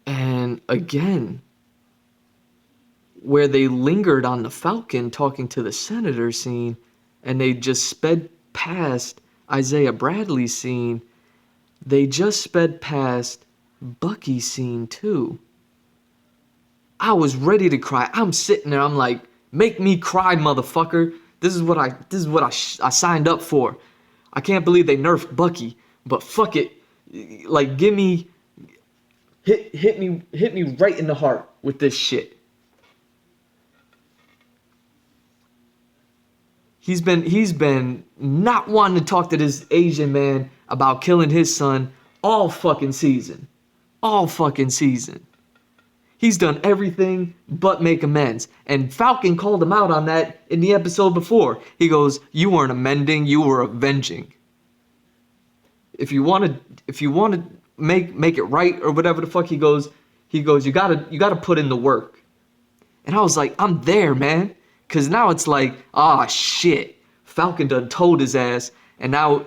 And again, where they lingered on the Falcon talking to the senator scene, and they just sped past Isaiah Bradley's scene, they just sped past Bucky's scene too. I was ready to cry. I'm sitting there. I'm like, make me cry, motherfucker. This is what I signed up for. I can't believe they nerfed Bucky, but fuck it. Like, give me, hit me right in the heart with this shit. He's been not wanting to talk to this Asian man about killing his son all fucking season. All fucking season. He's done everything but make amends. And Falcon called him out on that in the episode before. He goes, "You weren't amending, you were avenging. If you want to make it right or whatever the fuck," he goes, you gotta put in the work. And I was like, I'm there, man. Cause now it's like, ah, shit. Falcon done told his ass, and now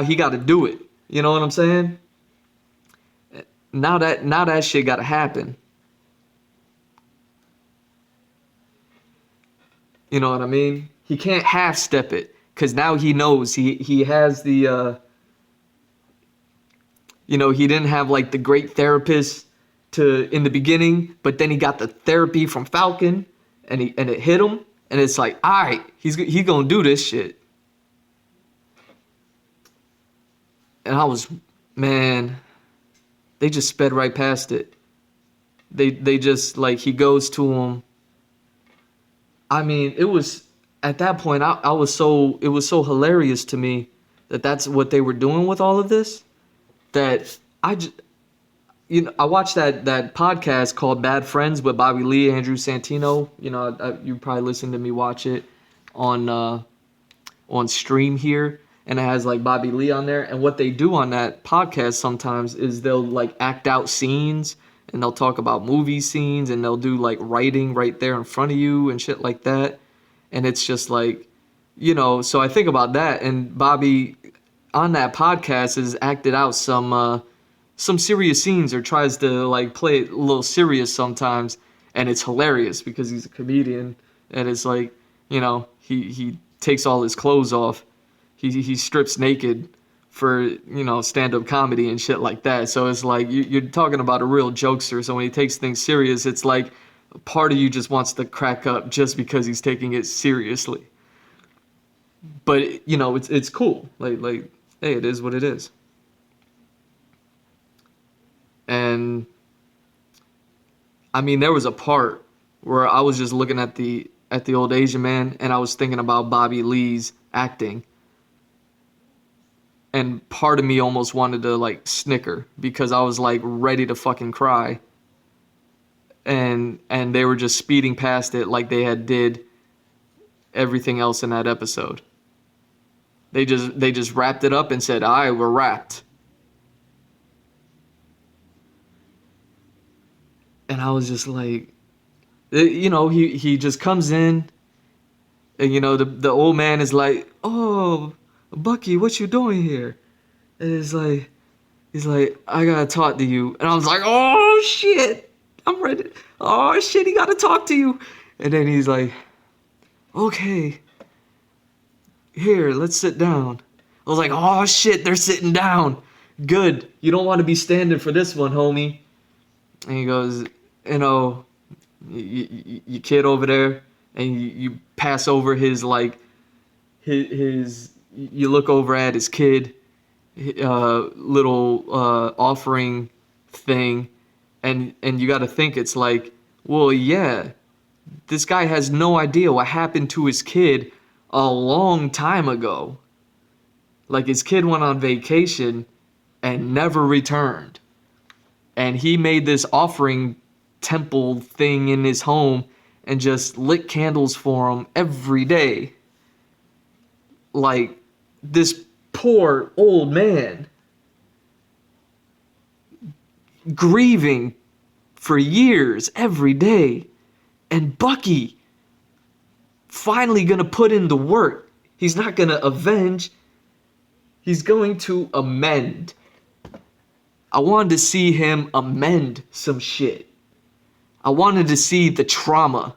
he gotta do it. You know what I'm saying? Now that shit gotta happen. You know what I mean? He can't half step it, cause now he knows he has the he didn't have like the great therapist in the beginning, but then he got the therapy from Falcon, and it hit him, and it's like, all right, he's gonna do this shit. And I was, man, they just sped right past it. They just, like, he goes to him. I mean, it was at that point it was so hilarious to me that that's what they were doing with all of this, that I watched that podcast called Bad Friends with Bobby Lee, Andrew Santino. You probably listened to me watch it on stream here, and it has like Bobby Lee on there. And what they do on that podcast sometimes is they'll like act out scenes, and they'll talk about movie scenes, and they'll do like writing right there in front of you and shit like that. And it's just like, so I think about that, and Bobby on that podcast has acted out some serious scenes, or tries to like play it a little serious sometimes, and it's hilarious because he's a comedian, and it's like, he takes all his clothes off. He strips naked for, you know, stand-up comedy and shit like that. So it's like you're talking about a real jokester. So when he takes things serious, it's like part of you just wants to crack up just because he's taking it seriously. But you know, it's cool. Like hey, it is what it is. And I mean, there was a part where I was just looking at the old Asian man, and I was thinking about Bobby Lee's acting, and part of me almost wanted to like snicker because I was like ready to fucking cry. And they were just speeding past it like they had did everything else in that episode. They just wrapped it up and said, "All right, we're wrapped." And I was just like, you know, he just comes in, and you know the old man is like, "Oh, Bucky, what you doing here?" And he's like, "I gotta talk to you." And I was like, "Oh shit, I'm ready. Oh shit, he gotta talk to you." And then he's like, "Okay, here, let's sit down." I was like, "Oh shit, they're sitting down. Good. You don't want to be standing for this one, homie." And he goes, "You know, your kid over there," and you pass over his like his you look over at his kid little offering thing, and you got to think it's like, well, yeah, this guy has no idea what happened to his kid a long time ago. Like his kid went on vacation and never returned, and he made this offering temple thing in his home and just lit candles for him every day. Like this poor old man grieving for years every day, and Bucky finally gonna put in the work. He's not gonna avenge, he's going to amend. I wanted to see him amend some shit. I wanted to see the trauma.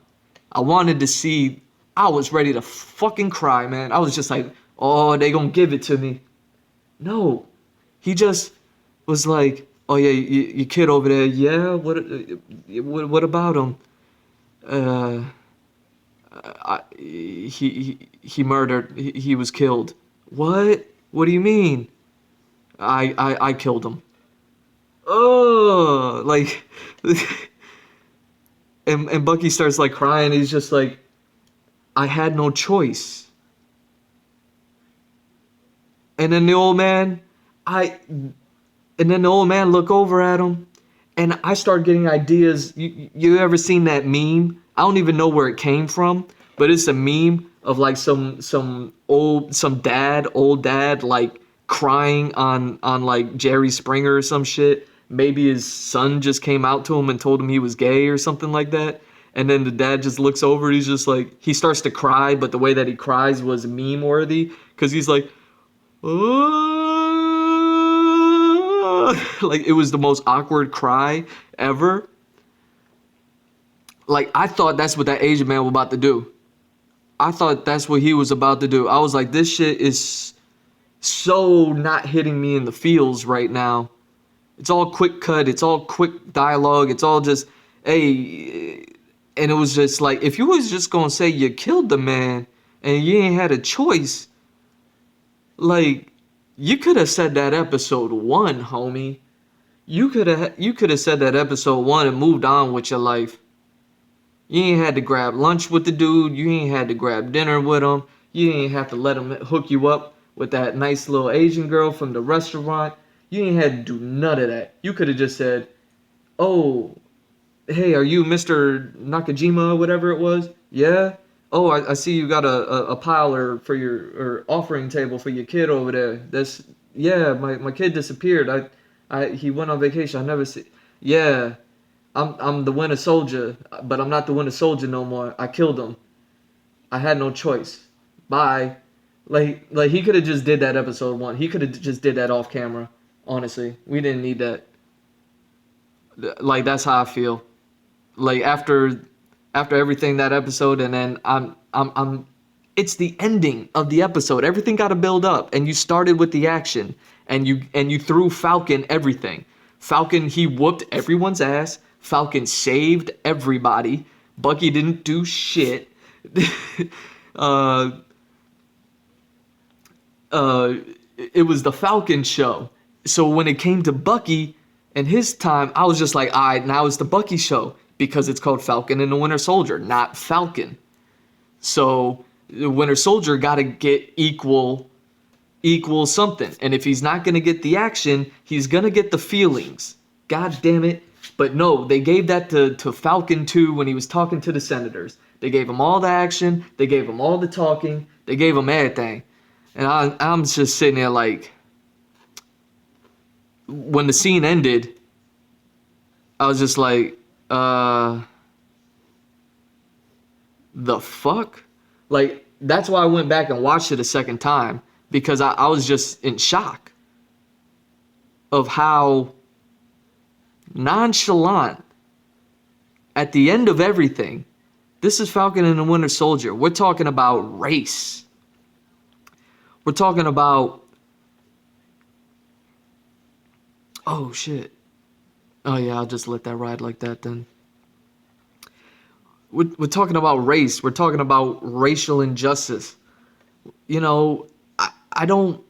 I was ready to fucking cry, man. I was just like, oh, they gonna give it to me. No. He just was like, oh yeah, your kid over there, yeah, what about him? He murdered, he was killed. What? What do you mean? I killed him. Oh, like, and Bucky starts like crying. He's just like, I had no choice. And then the old man, and then the old man look over at him, and I start getting ideas. You ever seen that meme? I don't even know where it came from, but it's a meme of like some old dad like crying on like Jerry Springer or some shit. Maybe his son just came out to him and told him he was gay or something like that. And then the dad just looks over. He's just like, he starts to cry, but the way that he cries was meme worthy because he's like, oh, like it was the most awkward cry ever. Like I thought that's what that Asian man was about to do. I thought that's what he was about to do. I was like, this shit is so not hitting me in the feels right now. It's all quick cut. It's all quick dialogue. It's all just, hey, and it was just like, if you was just gonna say you killed the man and you ain't had a choice, like, you could have said that episode 1, homie. You could have said that episode 1 and moved on with your life. You ain't had to grab lunch with the dude. You ain't had to grab dinner with him. You ain't have to let him hook you up with that nice little Asian girl from the restaurant. You ain't had to do none of that. You could have just said, oh, hey, are you Mr. Nakajima or whatever it was? Yeah? Oh, I see you got a piler for your offering table for your kid over there. That's, yeah, my kid disappeared. He went on vacation. I never see. Yeah, I'm the Winter Soldier, but I'm not the Winter Soldier no more. I killed him. I had no choice. Bye. Like he could have just did that episode 1. He could have just did that off camera. Honestly, we didn't need that. Like that's how I feel. Like after everything that episode, and then I'm it's the ending of the episode. Everything got to build up, and you started with the action, and you threw Falcon everything. Falcon, he whooped everyone's ass. Falcon saved everybody. Bucky didn't do shit. uh, it was the Falcon show. So when it came to Bucky and his time, I was just like, all right, now it's the Bucky show, because it's called Falcon and the Winter Soldier, not Falcon. So the Winter Soldier got to get equal something. And if he's not going to get the action, he's going to get the feelings. God damn it. But no, they gave that to Falcon 2 when he was talking to the senators. They gave him all the action. They gave him all the talking. They gave him everything. And I'm just sitting there like, when the scene ended, I was just like, the fuck? Like, that's why I went back and watched it a second time, because I was just in shock of how nonchalant at the end of everything. This is Falcon and the Winter Soldier. We're talking about race. We're talking about, oh shit. Oh yeah, I'll just let that ride like that then. We're talking about race. We're talking about racial injustice. You know, I don't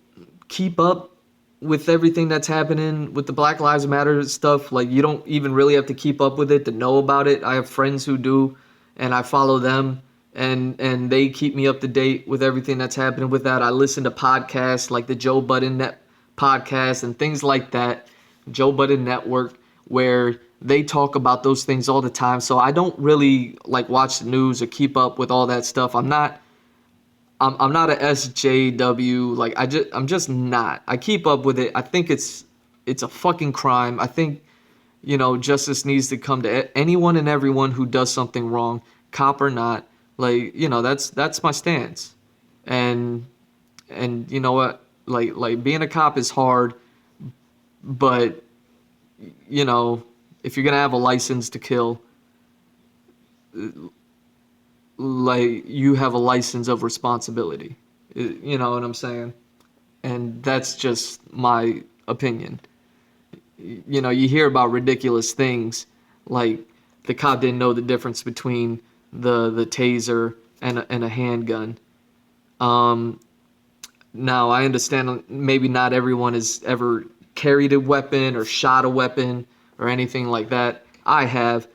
keep up with everything that's happening with the Black Lives Matter stuff. Like, you don't even really have to keep up with it to know about it. I have friends who do, and I follow them, and they keep me up to date with everything that's happening with that. I listen to podcasts like the Joe Budden podcast and things like that, Joe Budden Network, where they talk about those things all the time. So I don't really like watch the news or keep up with all that stuff. I'm not a SJW. Like, I'm just not. I keep up with it. I think it's a fucking crime. I think, you know, justice needs to come to anyone and everyone who does something wrong, cop or not. Like, you know, that's my stance. And you know what? Like being a cop is hard, but you know, if you're gonna have a license to kill, like, you have a license of responsibility. You know what I'm saying? And that's just my opinion. You know, you hear about ridiculous things like the cop didn't know the difference between the taser and a handgun. Now I understand maybe not everyone has ever carried a weapon or shot a weapon or anything like that. I have.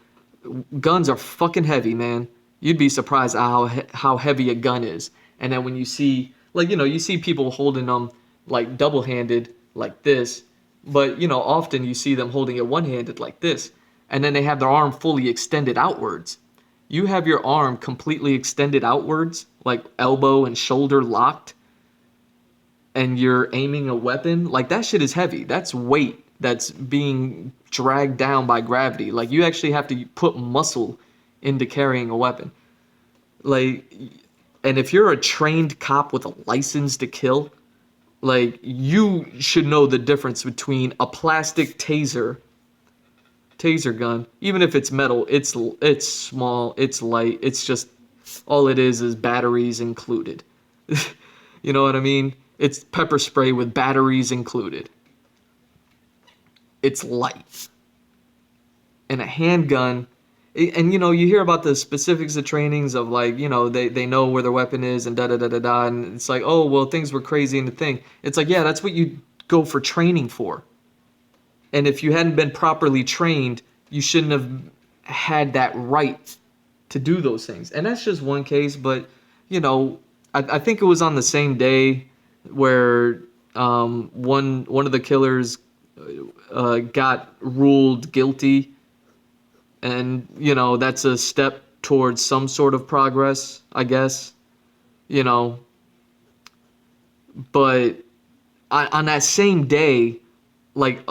Guns are fucking heavy, man. You'd be surprised how heavy a gun is. And then when you see, like, you know, you see people holding them like double-handed like this, but, you know, often you see them holding it one-handed like this, and then they have their arm fully extended outwards. You have your arm completely extended outwards, like elbow and shoulder locked, and you're aiming a weapon. Like, that shit is heavy. That's weight that's being dragged down by gravity. Like, you actually have to put muscle into carrying a weapon. Like, and if you're a trained cop with a license to kill, like, you should know the difference between a plastic taser gun, even if it's metal. It's small, it's light, it's just, all it is batteries included. You know what I mean? It's pepper spray with batteries included. It's light. And a handgun, and you know, you hear about the specifics of trainings of, like, you know, they know where their weapon is and da-da-da-da-da, and it's like, oh, well, things were crazy in the thing. It's like, yeah, that's what you go for training for. And if you hadn't been properly trained, you shouldn't have had that right to do those things. And that's just one case, but, you know, I think it was on the same day where one of the killers got ruled guilty. And, you know, that's a step towards some sort of progress, I guess, you know. But on that same day, like,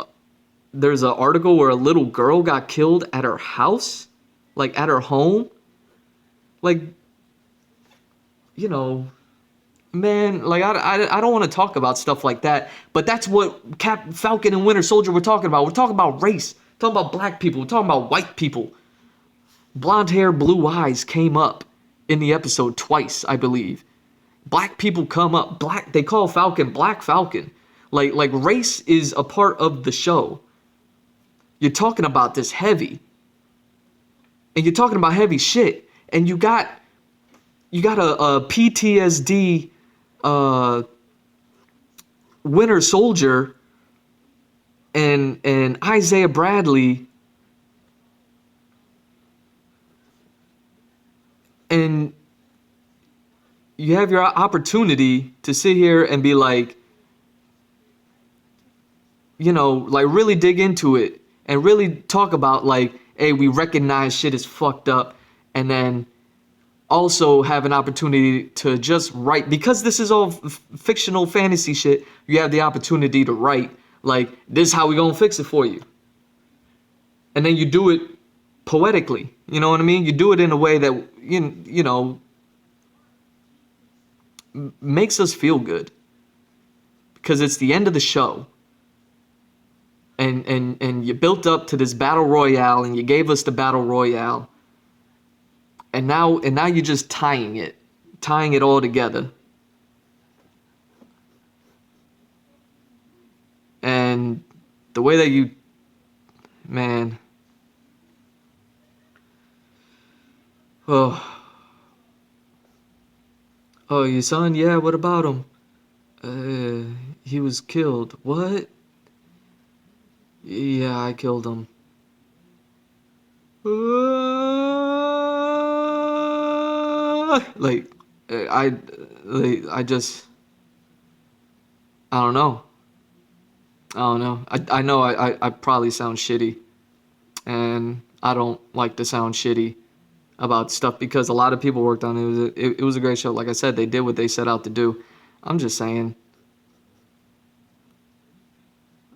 there's an article where a little girl got killed at her house, like at her home. Like, you know, man, like, I don't want to talk about stuff like that, but that's what Falcon and Winter Soldier were talking about. We're talking about race. We're talking about black people. We're talking about white people. Blonde hair, blue eyes came up in the episode twice, I believe. Black people come up. They call Falcon Black Falcon. Like race is a part of the show. You're talking about this heavy. And you're talking about heavy shit. And you got a PTSD Winter Soldier and Isaiah Bradley, and you have your opportunity to sit here and be like, like really dig into it and really talk about like, hey, we recognize shit is fucked up, and then also have an opportunity to just write, because this is all fictional fantasy shit. You have the opportunity to write like, this is how we gonna fix it for you, and then you do it poetically. You know what I mean? You do it in a way that makes us feel good, because it's the end of the show, and you built up to this battle royale, and you gave us the battle royale, and now you're just tying it all together. And the way that you, man, oh, your son, yeah, what about him? He was killed. What? Yeah, I killed him. Like, I just, I don't know. I know I probably sound shitty, and I don't like to sound shitty about stuff, because a lot of people worked on it. It was a great show. Like I said, they did what they set out to do. I'm just saying,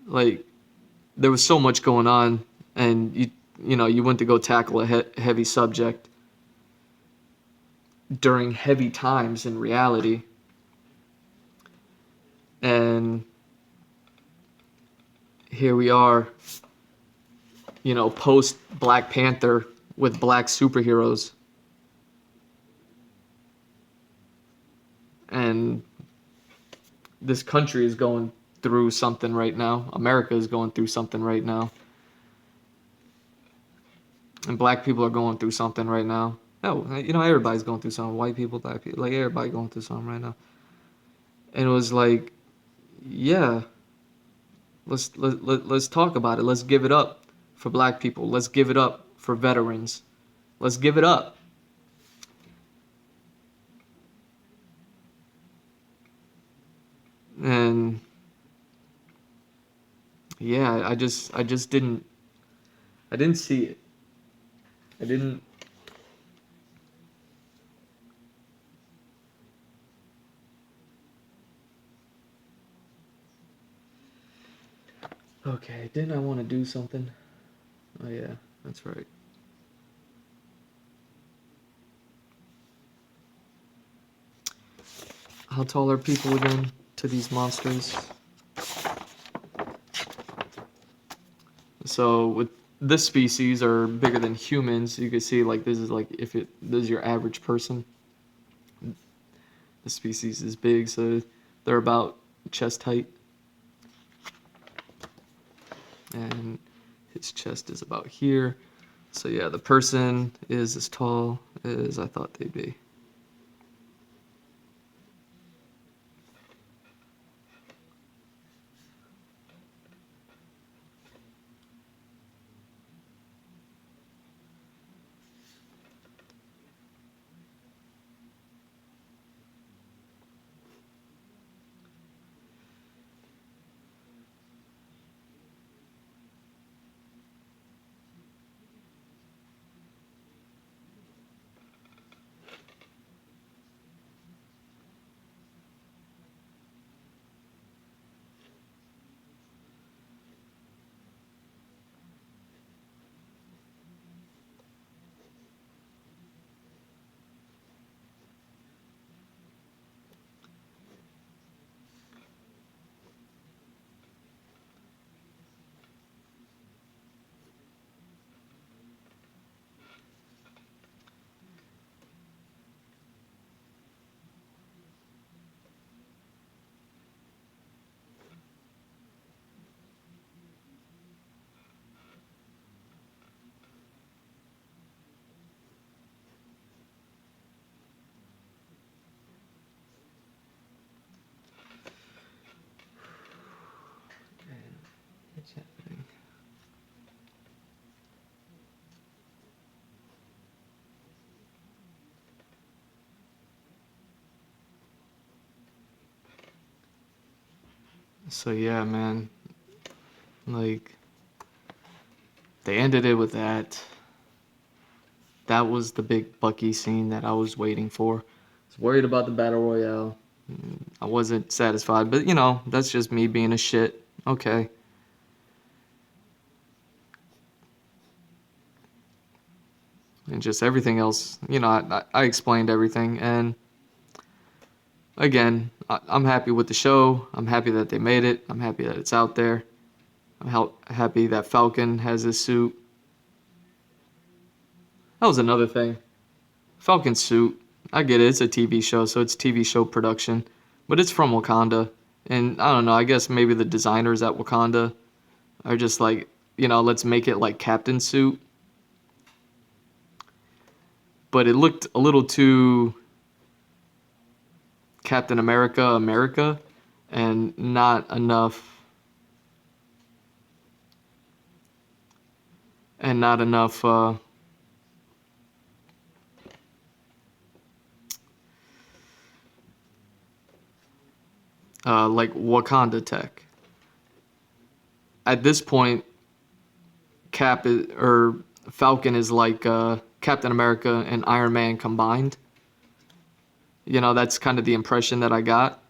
like, there was so much going on, and you went to go tackle a heavy subject during heavy times in reality, and here we are, post Black Panther with black superheroes, and this country is going through something right now. America is going through something right now, and black people are going through something right now. No, everybody's going through something. White people, black people, like everybody going through something right now. And it was like, yeah, let's talk about it. Let's give it up for black people. Let's give it up for veterans. Let's give it up. And yeah, I just didn't see it. I didn't. Okay, didn't I want to do something? Oh yeah, that's right. How tall are people again to these monsters? So with this species are bigger than humans. You can see like this is like this is your average person. The species is big, so they're about chest height. And his chest is about here. So yeah, the person is as tall as I thought they'd be. So yeah, man, like they ended it with that. That was the big Bucky scene that I was waiting for. I was worried about the battle royale. I wasn't satisfied, but you know, that's just me being a shit. Okay. And just everything else, you know, I explained everything. And again, I'm happy with the show. I'm happy that they made it. I'm happy that it's out there. I'm happy that Falcon has his suit. That was another thing. Falcon suit. I get it. It's a TV show, so it's TV show production. But it's from Wakanda. And I don't know, I guess maybe the designers at Wakanda are just like, you know, let's make it like Captain suit. But it looked a little too Captain America, America, and not enough like Wakanda tech. At this point, Cap is, or Falcon is like Captain America and Iron Man combined. You know, that's kind of the impression that I got.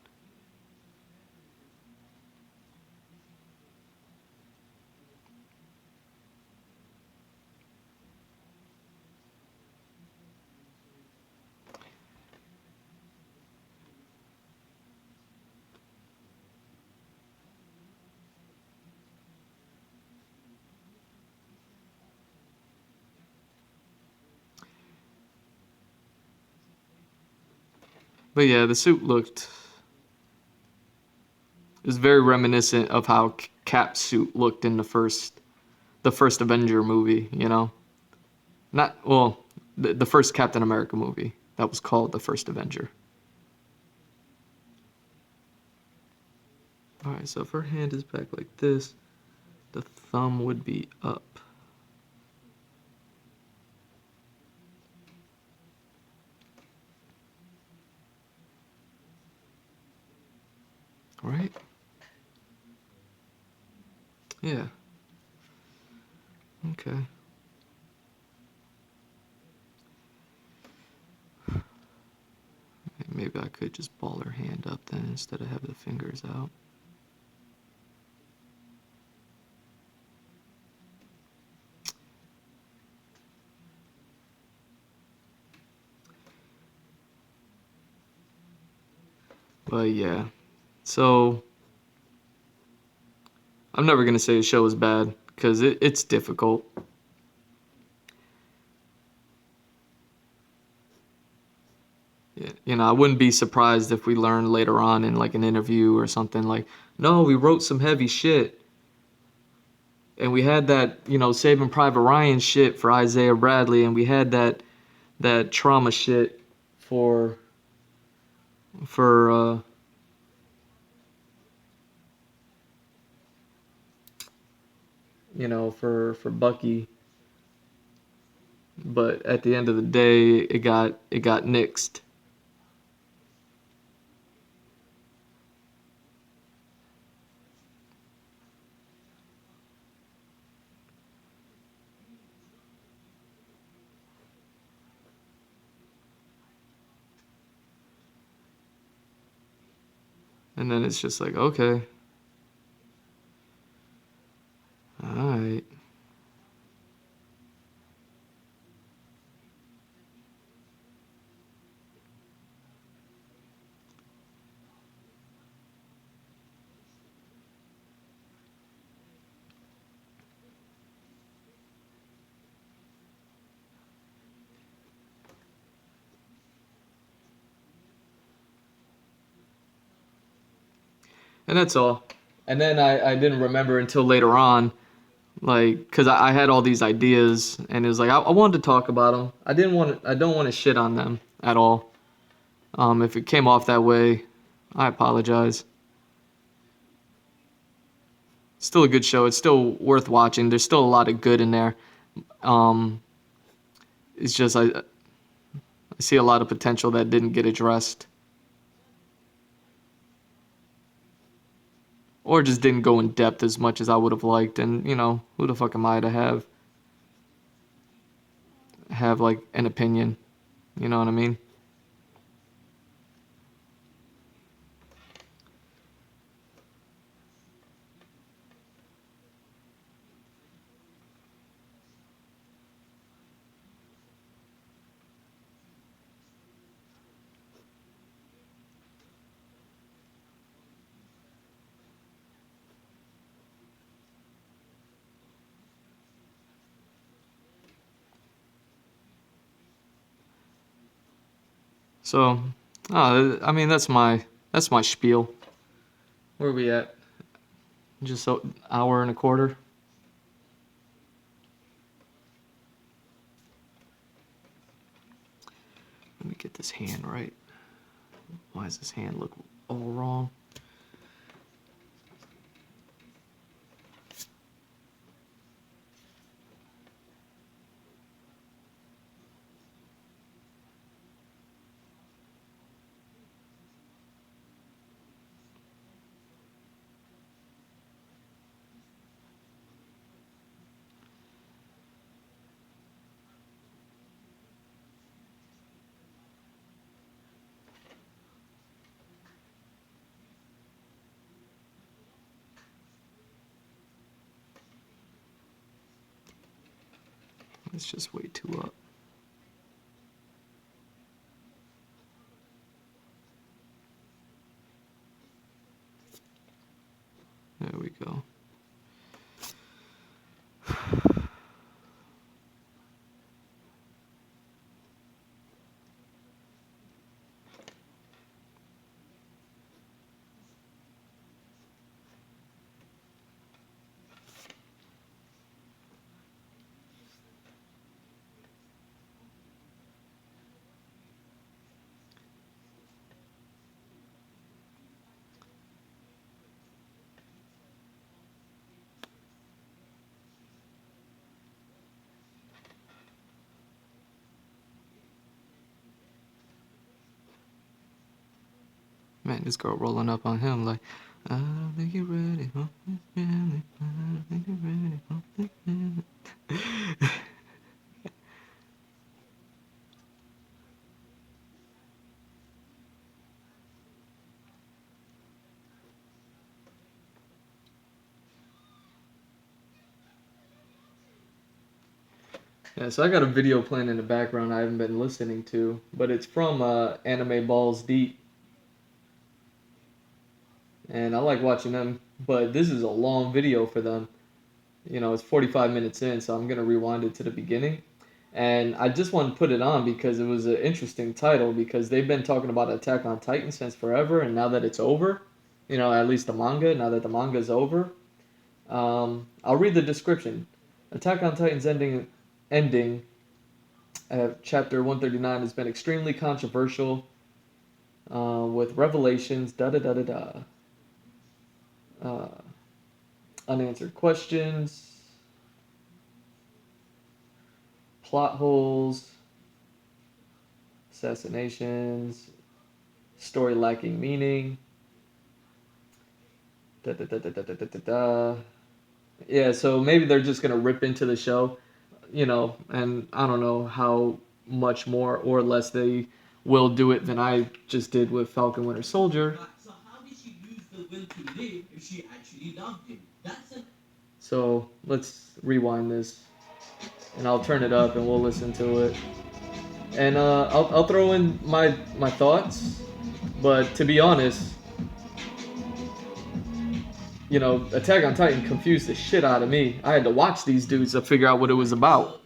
But yeah, the suit looked, it was very reminiscent of how Cap's suit looked in the first Avenger movie, you know? Not, well, the first Captain America movie that was called The First Avenger. Alright, so if her hand is back like this, the thumb would be up. Right? Yeah. Okay. Maybe I could just ball her hand up then instead of have the fingers out. But yeah. So I'm never gonna say the show is bad because it's difficult. Yeah, you know, I wouldn't be surprised if we learn later on in like an interview or something like, no, we wrote some heavy shit. And we had that, you know, Saving Private Ryan shit for Isaiah Bradley, and we had that trauma shit for for you know, for Bucky. But at the end of the day, it got nixed. And then it's just like, okay, all right. And that's all. And then I didn't remember until later on, like, because I had all these ideas, and it was like, I wanted to talk about them. I don't want to shit on them at all. If it came off that way, I apologize. Still a good show. It's still worth watching. There's still a lot of good in there. Um, it's just I see a lot of potential that didn't get addressed. or just didn't go in depth as much as I would have liked. And you know, who the fuck am I to have like an opinion? You know what I mean? So, I mean, that's my spiel. Where are we at? Just an hour and a quarter. Let me get this hand right. Why does this hand look all wrong? It's just way too up. There we go. Man, this girl rolling up on him like, I think you're ready. I think you're ready. Yeah, so I got a video playing in the background I haven't been listening to, but it's from Anime Balls Deep, and I like watching them. But this is a long video for them. You know, it's 45 minutes in, so I'm gonna rewind it to the beginning. And I just wanted to put it on because it was an interesting title because they've been talking about Attack on Titan since forever, and now that it's over, you know, at least the manga, now that the manga is over, I'll read the description. Attack on Titan's ending chapter 139 has been extremely controversial with revelations, da da da da da, uh, unanswered questions, plot holes, assassinations, story lacking meaning, da da da da da da da da da. Yeah, so maybe they're just gonna rip into the show, you know, and I don't know how much more or less they will do it than I just did with Falcon Winter Soldier. So how did she use the will to live if she actually loved him? So let's rewind this, and I'll turn it up, and we'll listen to it. And I'll throw in my thoughts, but to be honest, you know, Attack on Titan confused the shit out of me. I had to watch these dudes to figure out what it was about.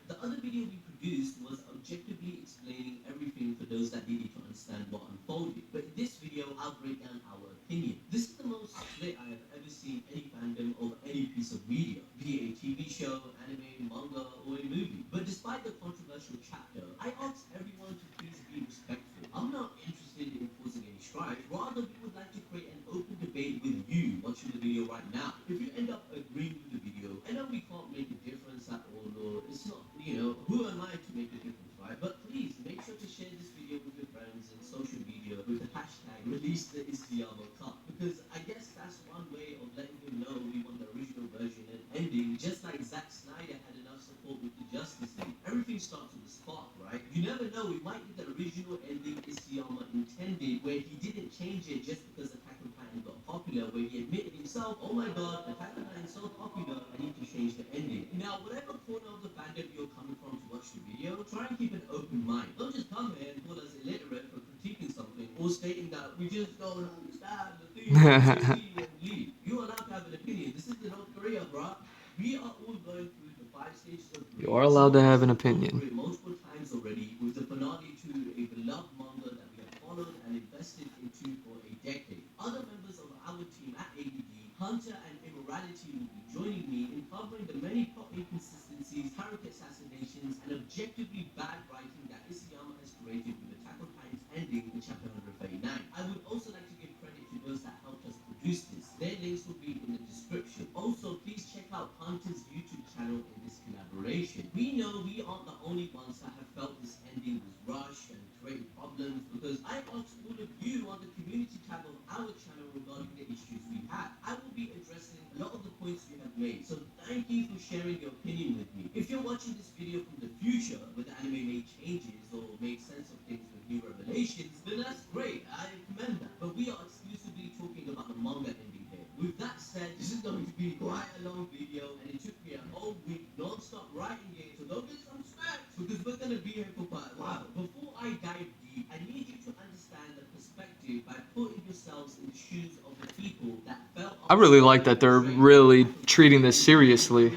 The other video we produced was objectively explaining everything for those that needed to understand what unfolded. But in this video, I'll break down our opinion. This is the most split I have ever seen any fandom of any piece of media, be it a TV show, anime, manga, or a movie. But despite the controversial chapter, I asked everyone to please be respectful. I'm not interested in causing any strife. Rather, we would like to create an open debate with you watching the video right now. If you end up agreeing with the video, I know we can't make a difference at all, or it's not, you know, who am I to make a difference, right? But please make sure to share this video with just like Zack Snyder had enough support with the Justice League. Everything starts with a spark, right? You never know, it might be the original ending Isayama intended, where he didn't change it just because Attack on Titan got popular, where he admitted himself, oh my god, Attack on Titan is so popular, I need to change the ending. Now, whatever corner of the fandom you're coming from to watch the video, try and keep an open mind. Don't just come here and call us illiterate for critiquing something, or stating that we just don't understand the theme and leave. You are allowed to have an opinion. This is the North Korea, bruh. We are all going through the 5 stages of You grief. are allowed Some to of have us an have gone opinion. through it multiple times already with the finale to a beloved manga that we have followed and invested into for a decade. Other members of our team at ADD, Hunter and Immorality, will be joining me in covering the many plot inconsistencies, character assassinations, and objectively bad writing that Isayama has created with Attack on Titan's ending in chapter 139. I would also like to give credit to those that helped us produce this. Their links will be in the description. Also, please check out Hunter's YouTube channel in this collaboration. We know we aren't the only ones that have felt this ending was rushed and created problems, because I asked all of you on the community tab of our channel regarding the issues we had. I will be addressing a lot of the points you have made, so thank you for sharing your opinion with me. If you're watching this video from the future, where the anime made changes or made sense of things with new revelations, then that's great. I commend that. But we are exclusively talking about the manga ending here. With that said, this is going to be quite a long video, and it took me a whole week non-stop writing it, so don't get some specs, because we're going to be here for quite a while. Before I dive deep, I need you to understand the perspective by putting yourselves in the shoes of the people that felt I really like that they're really treating this seriously.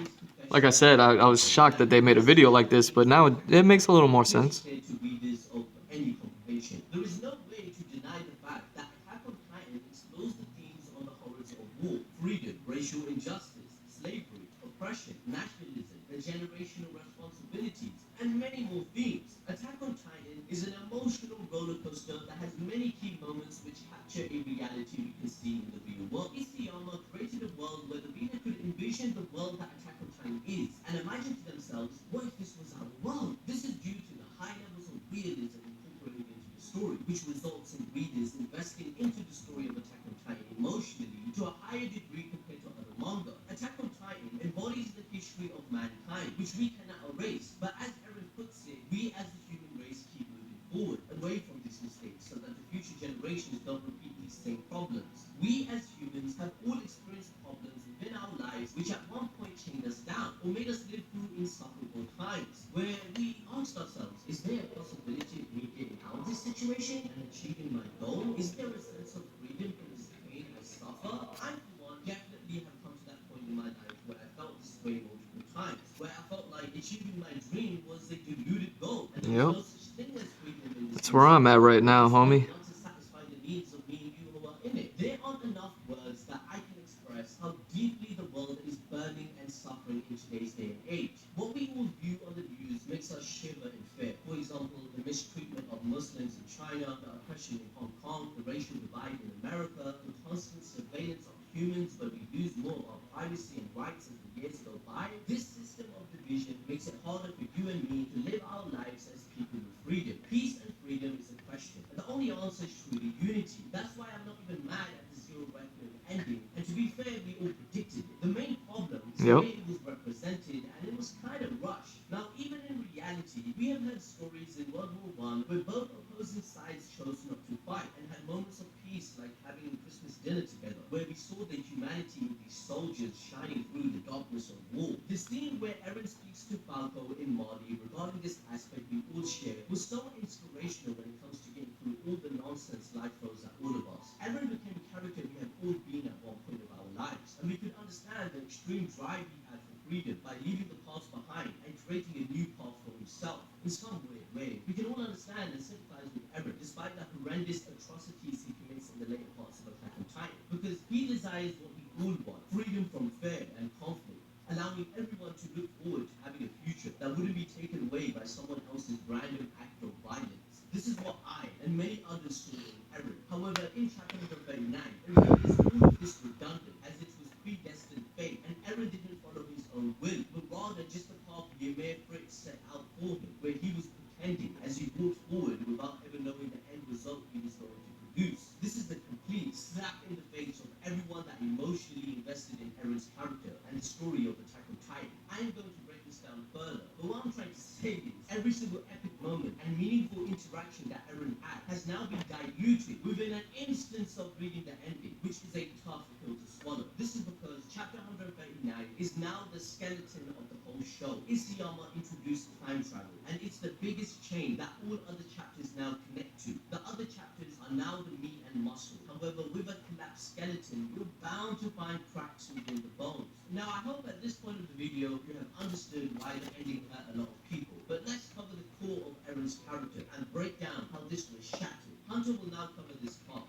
Like I said, I was shocked that they made a video like this, but now it makes a little more sense. to readers of any comprehension. There is no way to deny the fact that Attack on Titan explores the themes on the horrors of war, freedom, racial injustice, slavery, oppression, nationalism, and generational responsibilities, and many more themes. Attack on Titan is an emotional roller coaster that has many key moments which capture a reality we can see in the real world. Isayama created a world where the reader could envision the world that Attack on Titan is, and imagine to themselves, what if this was our world? This is due to the high levels of realism incorporated into the story, which results in readers investing into the story of Attack on Titan emotionally to a higher degree compared to other manga. Attack on Titan embodies the history of mankind, which we cannot erase. But as Eren puts it, we as the human race keep moving forward, away from these mistakes, so that the future generations don't repeat these same problems. We as humans have all experienced problems within our lives which at one point chained us down or made us live through insufferable times, where we asked ourselves, is there a possibility of me getting out of this situation and achieving my goal? Is there a sense of freedom from this pain I suffer? I, for one, definitely have come to that point in my life where I felt this way multiple times, where I felt like achieving my dream was a deluded goal, and there was no Yep. such thing as freedom in this That's where I'm at right now, homie. not to satisfy the needs of me and you who are in it. There aren't enough words that I can express how deeply the world is burning and suffering in today's day and age. What we all view on the news makes us shiver in fear. For example, the mistreatment of Muslims in China, the oppression in Hong Kong, the racial divide in America, the constant surveillance of humans where we lose more of our privacy and rights as the years go by. This system of division makes it harder for you and me to live our lives as people with freedom. Peace and freedom is a question, and the only answer is truly unity. That's why I'm not even mad at the Zero Requiem ending. And to be fair, we all predicted it. The main problem is the Yep. way it was represented, and it was kind of rushed. Now, even in reality, we have had stories in World War I where both opposing sides chose not to fight and had moments of peace, like having Christmas dinner together, where we saw the humanity in these soldiers shining through the darkness of war. The scene where Eren speaks to Falco in Mali regarding this aspect we all share was so inspirational when it comes to getting through all the nonsense life throws at all of us. Eren became a character we have all been at one point of our lives, and we could understand the extreme drive he had for freedom by leaving the past behind and creating a new path for himself. In some weird way, we can all understand and sympathize with Eren, despite the horrendous atrocities he commits in the later parts of Attack on Titan, because he desires what we all want: freedom from fear and conflict, allowing everyone to look forward to having a future that wouldn't be taken away by someone else's random act of violence. This is what I and many others saw in Eren. However, in chapter number 39, it renders all of this redundant, as it was predestined fate, and Eren didn't follow his own will, but rather just the path Ymir Fritz set out for him, where he was pretending as he walked forward without ever knowing the end result he was going to produce. This is the complete slap in the face of everyone that emotionally invested in Eren's Eren's character and the story of Attack on Titan. I am going to break this down further, but what I'm trying to say is every single epic moment and meaningful interaction that Eren had has now been diluted within an instance of reading the ending, which is a tough pill to swallow. This is because chapter 139 is now the skeleton of the whole show. Isayama introduced time travel, and it's the biggest chain that all other chapters now connect to. The other chapters are now the meat and muscle. However, with a collapsed skeleton, you're bound to find cracks within the bones. Now, I hope at this point of the video you have understood why the ending hurt a lot of people. But let's cover the core of Eren's character and break down how this was shattered. Hunter will now cover this part.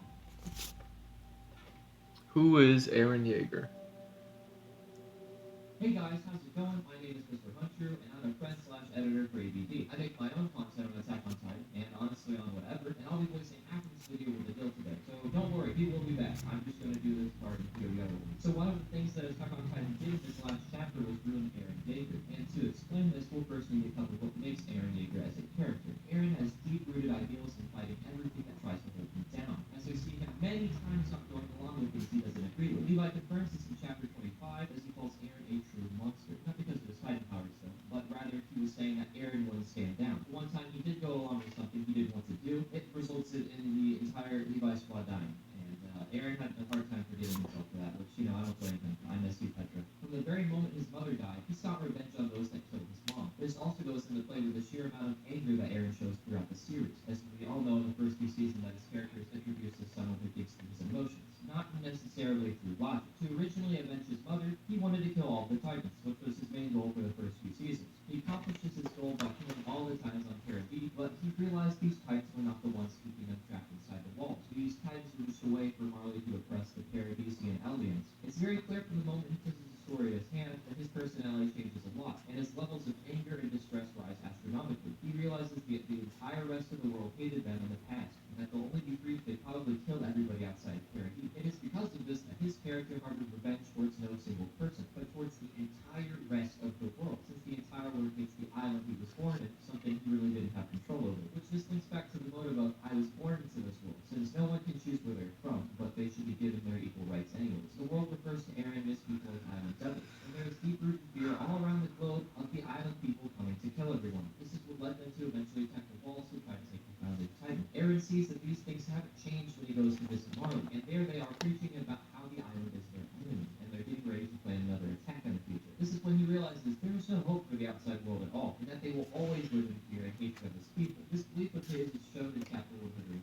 Who is Eren Yeager? Hey guys, how's it going? My name is Mr. Hunter, and I'm a friend/editor for ABD. I make my own content on Attack on Titan, and honestly on whatever, and I'll be voicing half of this video with Adil today. So don't worry, he will be back. I'm just going to do this part and hear the other one. So one of the things that Attack on Titan did in this last chapter was ruin Eren Yeager. And to explain this, we'll first need to cover what makes Eren Yeager as a character. Eren has deep-rooted ideals in fighting everything that tries to hold him down. As we see him many times not going along with things he doesn't agree with. Levi confirms this in chapter 25 as he calls Eren a true monster. Not because of his fighting powers though, but rather he was saying that Eren wouldn't stand down. One time he did go along with something he didn't want to do. It resulted in the entire Levi squad dying. And Eren had a hard time forgiving himself for that, which, I don't blame him. I miss you, Petra. From the very moment his mother died, he sought revenge on those that killed his mom. This also goes into play with the sheer amount of anger that Eren shows throughout the series. As we all know in the first few seasons that his character is introduced as someone who thinks through his emotions, not necessarily through logic. To originally avenge his mother, he wanted to kill all the Titans, which was his main goal for the first few seasons. He accomplishes his goal by killing all the Titans on Terra V, but he realized these Titans were not the ones keeping them trapped inside the walls. These Titans were just a way for Marley to oppress the Paradisian Eldians. It's very clear from the moment he touches the story at his hand that his personality changes a lot, and his levels of anger and distress rise astronomically. He realizes the entire rest of the world hated them in the past, and that they'll only be free if they probably kill everybody outside of Terra V. It is because of this that his character harbored revenge towards no single person, but towards the entire rest of the world, since the entire world hates the island he was born in, something he really didn't have control over. Which just links back to the motive of, I was born into this world, since no one can choose where they're from, but they should be given their equal rights anyways. The world refers to Eren and his people as island devils, and there is deep-rooted fear all around the globe of the island people coming to kill everyone. This is what led them to eventually attack the walls to try to take the founded Titan. Eren sees that these things haven't changed when he goes to visit Marley, and there they are preaching about how the island is their enemy, and they're getting ready to plan another attack in the future. This is when he realizes there is no hope for the outside world at all, and that they will always live in fear and hatred of his people. This belief of his is shown in chapter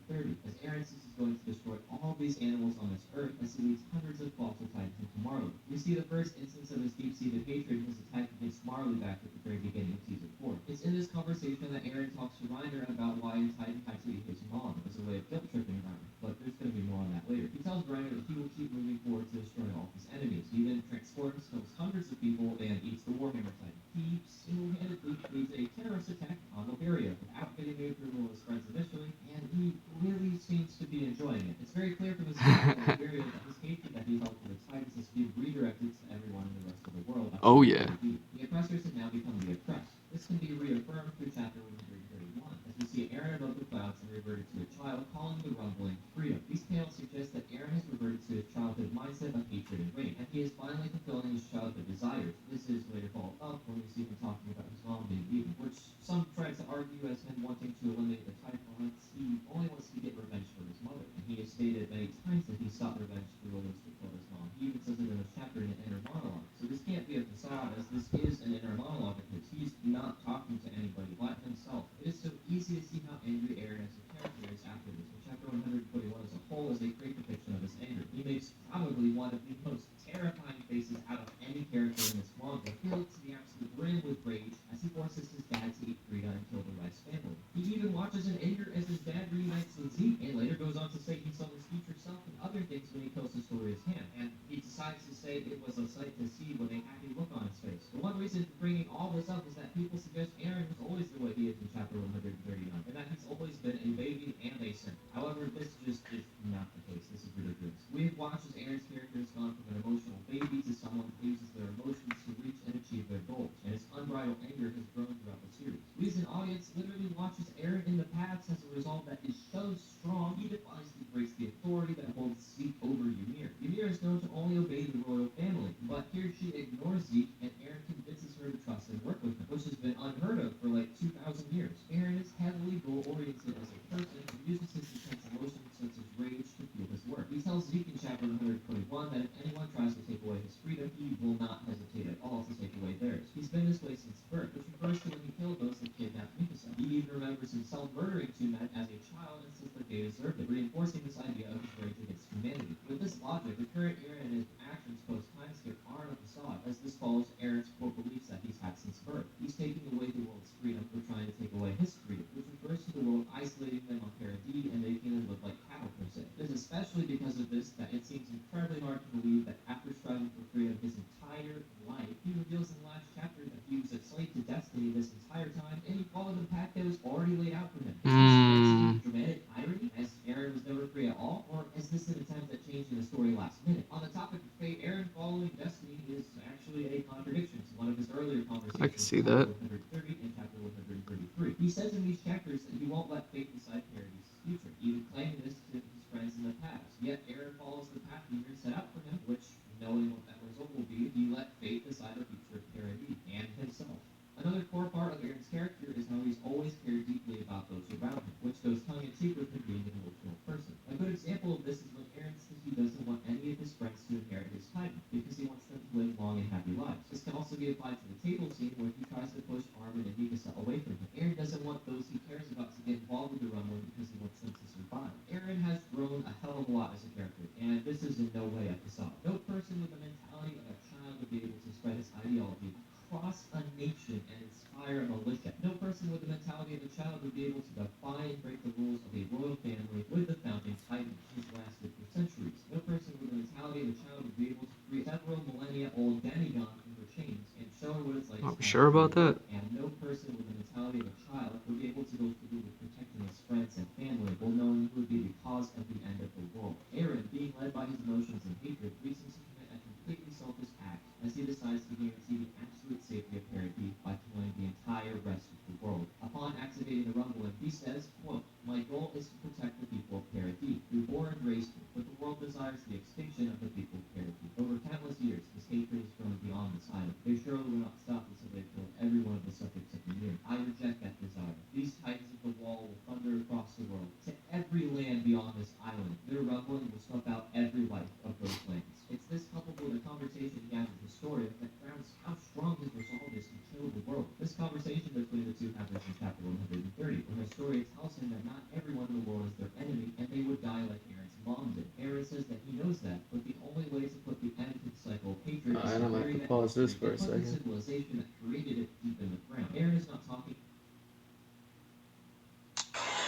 130, as Eren sees he's going to destroy all these animals on this earth as he leads hundreds of colossal Titans into Marley. We see the first instance of his deep-seated hatred in his attack against Marley back at the very beginning of season 4. It's in this conversation that Eren talks to Reiner about why Titan had to eat his mom as a way of guilt-tripping Reiner, but there's going to be more on that later. He tells Reiner that he will keep moving forward to destroy all of his enemies. He then transforms, kills hundreds of people, and eats the Warhammer Titan. He single-handedly leads a terrorist attack on Liberia without getting the approval of his friends initially, and he really seems to be enjoying it. It's very clear from his attack on Liberia that his hatred that he held for the Titans is being redirected to everyone in the rest of the world. Oh, yeah. The oppressors have now become the oppressed. This can be reaffirmed through chapter 131, as we see Eren above the clouds and reverted to a child, calling the rumbling freedom. These tales suggest that Eren has reverted to his childhood mindset of hatred and rage, and he is finally fulfilling his childhood desires. This is later followed up when we see him talking about his mom being eaten, which some try to argue as him wanting to eliminate the Typhons. He only wants to get revenge for his mother, and he has stated many times that he sought revenge through those who killed his mom. He even says it in a chapter in an inner monologue. So this can't be a facade, as this is an inner monologue because he's not talking to anybody but himself. It is so easy to see how angry Eren as a character is after this. And chapter 141 as a whole is a great depiction of his anger. He makes probably one of the most terrifying faces out of any character in this manga, filled to the absolute brim with rage as he forces his dad to eat Frida and kill the Rice family. He even watches in anger as his dad reunites with Zeke, and later goes on to say he saw his future self and other things when he kills Historia's hand, and he decides to say it was a sight to see with a happy look on his face. The one reason for bringing all this up is that people suggest Eren was always the way he is in chapter 139, and that he's always been a baby and a simp. However, this just is not the case. This is ridiculous. We've watched as Eren's character has gone from an emotional baby to someone who uses their emotions to reach and achieve their goals, and his unbridled anger has grown throughout the series. We as an audience literally watches Eren in the past as a resolve that is so strong, he defies to embrace the authority that holds Zeke over Ymir. Ymir is known to only obey the royal family, but here Here she ignores Zeke, and Aaron convinces her to trust and work with him, which has been unheard of for like 2,000 years. Aaron is heavily goal-oriented as a person and uses his intense emotions such as rage to fuel his work. He tells Zeke in chapter 121 that if anyone tries to take away his freedom, he will not hesitate at all to take away theirs. He's been this way since birth, which refers to when he killed those that kidnapped Mikasa. He even remembers himself murdering two men as a child and says that they deserved it, reinforcing this idea of his rage against humanity. With this logic, the current Aaron and his actions post-time skip aren't a facade, as this follows Aaron's core beliefs that he's had since birth. He's taking away the world's freedom for trying to take away his freedom, which refers to the world isolating them on Paradis and making them look like cattle per se. It is especially because of this that it seems incredibly hard to believe that after striving for freedom his entire life, he reveals in the last chapter that he was a slave to destiny this entire time, and he followed the path that was already laid out for him. Is this dramatic irony, as Aaron was never free at all, or is this an attempt at changing the story last minute? On the topic of fate, Aaron following destiny is actually a contradiction to one of his earlier conversations. I can see that. 130 and chapter 133. He says in these chapters that he won't let fate decide Paradis' future, even claiming this to his friends in the past. Yet Aaron follows the path Ymir set out for him, which, knowing what that result will be, he let fate decide the future of Paradis and himself. Another core part of Aaron's character is how he's always cared deeply about those around him, which goes tongue-in-cheek with him being an emotional person. A good example of this is when Aaron says he doesn't want any of his friends to inherit his title, because he wants them to live long and happy lives. This can also be applied to the table scene where he tries to push Armin and Mikasa away from him. Aaron doesn't want those he cares about to get involved with the rumbling because he wants them to survive. Aaron has grown a hell of a lot as a character, and this is in no way a facade. No person with the mentality of a child would be able to spread his ideology across a nation and inspire a militia. No person with the mentality of a child would be able to defy and break the rules of a royal family with the founding titan which lasted for centuries. No person with the mentality of a child would be able to free several millennia old demigod from her chains and show her what it's like. Are we sure about that? And no person with the mentality of a child would be able to go through with protecting his friends and family while knowing he would be the cause of the end of the world. Aaron, being led by his emotions and hatred, leads him to commit a completely selfish act as he decides to guarantee the absolute safety of Paradis by killing the entire rest of the world. Upon activating the rumbling, he says, quote, "My goal is to protect the people of Paradis, who bore and raised me, but the world desires the extinction of the people of Paradis. Over countless years, this hatred has grown beyond this island. They surely will not stop until they kill every one of the subjects of the year. I reject that desire. These titans of the wall will thunder across the world, to every land beyond this island. Their rumbling will snuff out every life of those lands." It's this coupled with a conversation he has with Historia that grounds how strong his resolve is to kill the world. This conversation between the two happens in chapter 130, where Historia tells him that not everyone in the world is their enemy, and they would die like Aaron's mom did. Aaron says that he knows that, but the only way to put the end to the cycle of hatred is to bury that pause this history for a and put the second. civilization that created it deep in the ground. Aaron is not talking.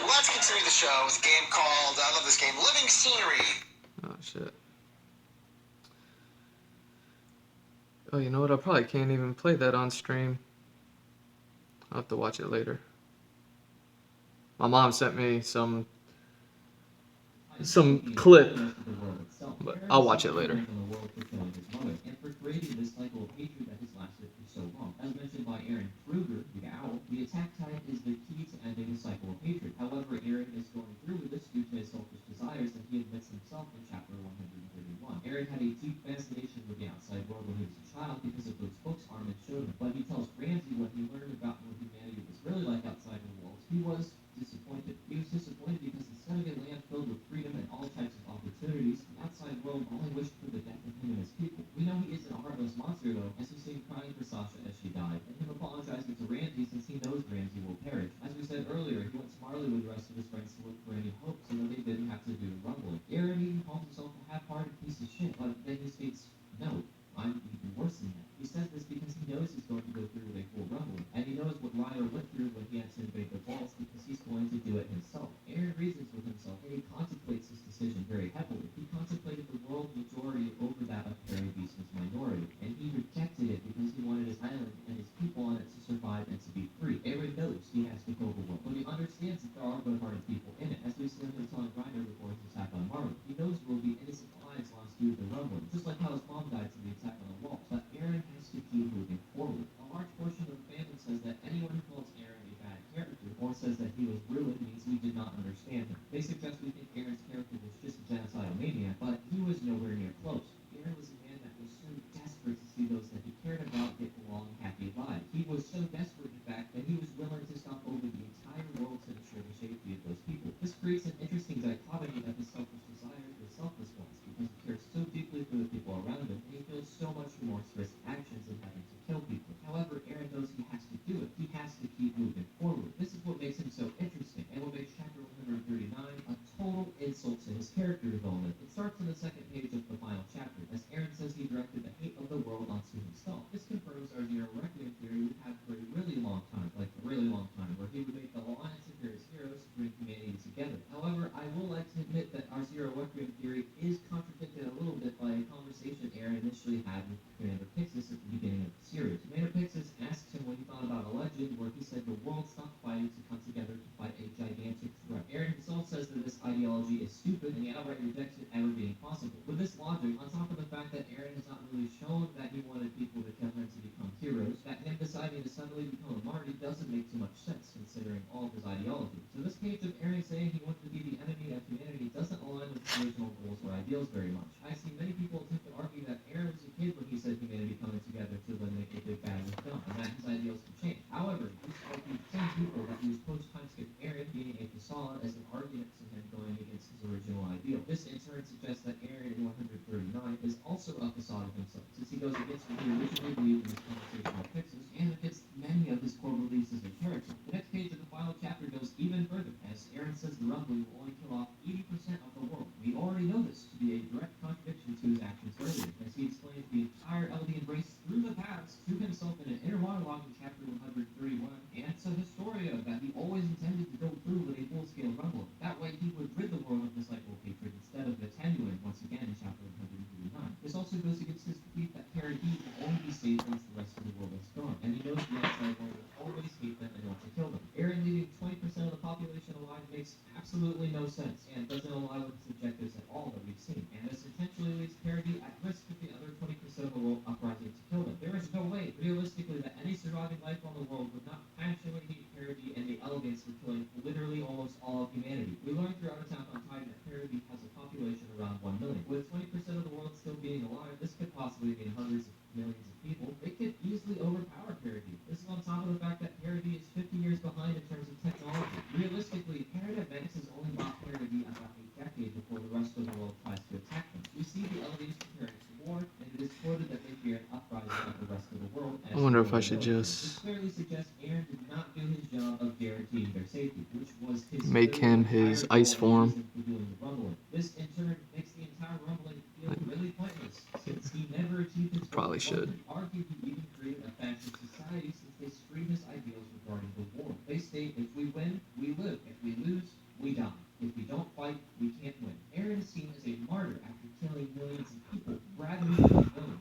Let's continue the show with a game called, I love this game, Living Scenery. Oh shit. Oh, you know what? I probably can't even play that on stream. I'll have to watch it later. My mom sent me some clip, but I'll watch it later. And for creating this cycle of hatred that has lasted for so long. As mentioned by Aaron Kruger, the owl, the attack type is the key to ending the cycle of hatred. However, Aaron is going through with this due to his selfish desires that he admits himself in chapter 131. Aaron had a deep fascination with the outside world when he was a child because of those books Armin showed him, but he tells Ramsey when he learned about what humanity was really like outside the walls, he was disappointed. He was disappointed because instead of a land filled with freedom and all types of opportunities, the outside world only wished for the death of him and his people. We know he isn't a heartless monster though, as we see him crying for Sasha as she died, and him apologizing to Ramsey since he knows Ramsey will perish. As we said earlier, he wants Marley with the rest of his friends to look for any hope so that they didn't have to do the rumbling. Aaron even calls himself a half-hearted piece of shit, but then he states, "No, I'm even worse than that." He says this because he knows he's going to go through with a full rumbling, and he knows what Ryder went through when he had to invade the vaults because he's going to do it himself. Aaron reasons with himself, and he contemplates his decision very heavily. He contemplated the world majority over that of Paradis' minority, and he rejected it because he wanted his island and his people on it to survive and to be free. Aaron knows he has to kill the world, but he understands that there are good-hearted people in it, as we see him telling Ryder before his attack on Marley. He knows there will be innocent lives lost due to the rumbling, just like how his mom died to the attack on the wall. But Aaron has to keep moving forward. A large portion of the fandom says that anyone who calls Aaron a bad character or says that he was ruined means we did not understand him. They suggest we think Aaron's character was just a genocidal maniac, but he was nowhere near close. Aaron was a man that was so desperate to see those so desperate, in fact, that he was willing to stop over the entire world to ensure the safety of those people. This creates an interesting dichotomy of his selfish desires with selfless ones, because he cares so deeply for the people around him, and he feels so much remorse for his actions in having to kill people. However, Eren knows he has to do it. He has to keep moving forward. This is what makes him so interesting, and what makes chapter 139 a total insult to his character development. It starts on the second page of the final chapter, as Eren says he directed the hate of the world onto himself. This confirms our Zero Requiem theory we had for a really long time, where he would make the alliance of his heroes to bring humanity together. However, I will like to admit that our Zero Requiem theory is contradicted a little bit by a conversation Eren initially had with Commander Pixis at the beginning of the series. Commander Pixis asked him what he thought about a legend where he said the world stopped fighting to come together to fight a gigantic threat. Eren himself says that this ideology is stupid and he outright rejects it ever being possible. With this logic, on top of the fact that Eren has not really shown that he wanted people to kill him to become heroes, that him deciding to suddenly become a martyr doesn't make too much sense considering all of his ideology. So this page of Eren saying he wanted to be the enemy of humanity doesn't align with his original goals or ideals very much. I see many people attempt to argue that Eren was a kid when he said humanity coming together to eliminate a big bad was dumb, and that his ideals can change. However, these are the same people that use post-time skip Eren being a facade as an argument to him going against his original ideal. This in turn suggests that Eren in 139 is also a facade of himself, since he goes against what he originally believed in his conversation with Pixis, and against many of his core beliefs as a character. The next page of the final chapter goes even further, as Eren says the rumbling will only kill off 80% of the world. We already know this to be a direct contradiction to his actions earlier, as he explains the entire Eldian race through the past to himself in an inner monologue in chapter 131, and to Historia that he always intended to go through with a full-scale rumbling. That way he would rid the world of the cycle of hatred instead of attenuating once again in chapter 139. This also goes against his belief that Terra will only be safe once the rest of the world is gone, and he knows the outside world will always hate them and want to kill them. Eren leaving 20% of the population alive makes absolutely no sense, and doesn't align with his objectives at all that we've seen, and this intentionally leaves Parody at risk of the other 20% of the world uprising to kill them. There is no way, realistically, that any surviving life on the world would not passionately hate Parody and the Elegants for killing literally almost all of humanity. We learned throughout Attack on Titan that Parody has a population around 1 million. With 20% of the world still being alive, this could possibly mean hundreds of millions of people. They could easily overpower Parody. This is on top of the fact that Parody is 50 years behind in terms of technology. Realistically, Parody advances only bought Parody about a decade before the rest of the world tries to attack them. We see the Elegants preparing for war, and it is quoted that they fear an uprising of the rest of the world. I wonder if I should just This clearly suggests Eren did not do his job of guaranteeing their safety, which was his make him his ice form. for doing the rumbling. This in turn makes the entire rumbling feel really pointless, since he never achieved his Probably goals. should. One could argue he even created a fascist society since they scream his ideals regarding the war. They state, if we win, we live. If we lose, we die. If we don't fight, we can't win. Eren is seen as a martyr after killing millions of people, rather than a villain.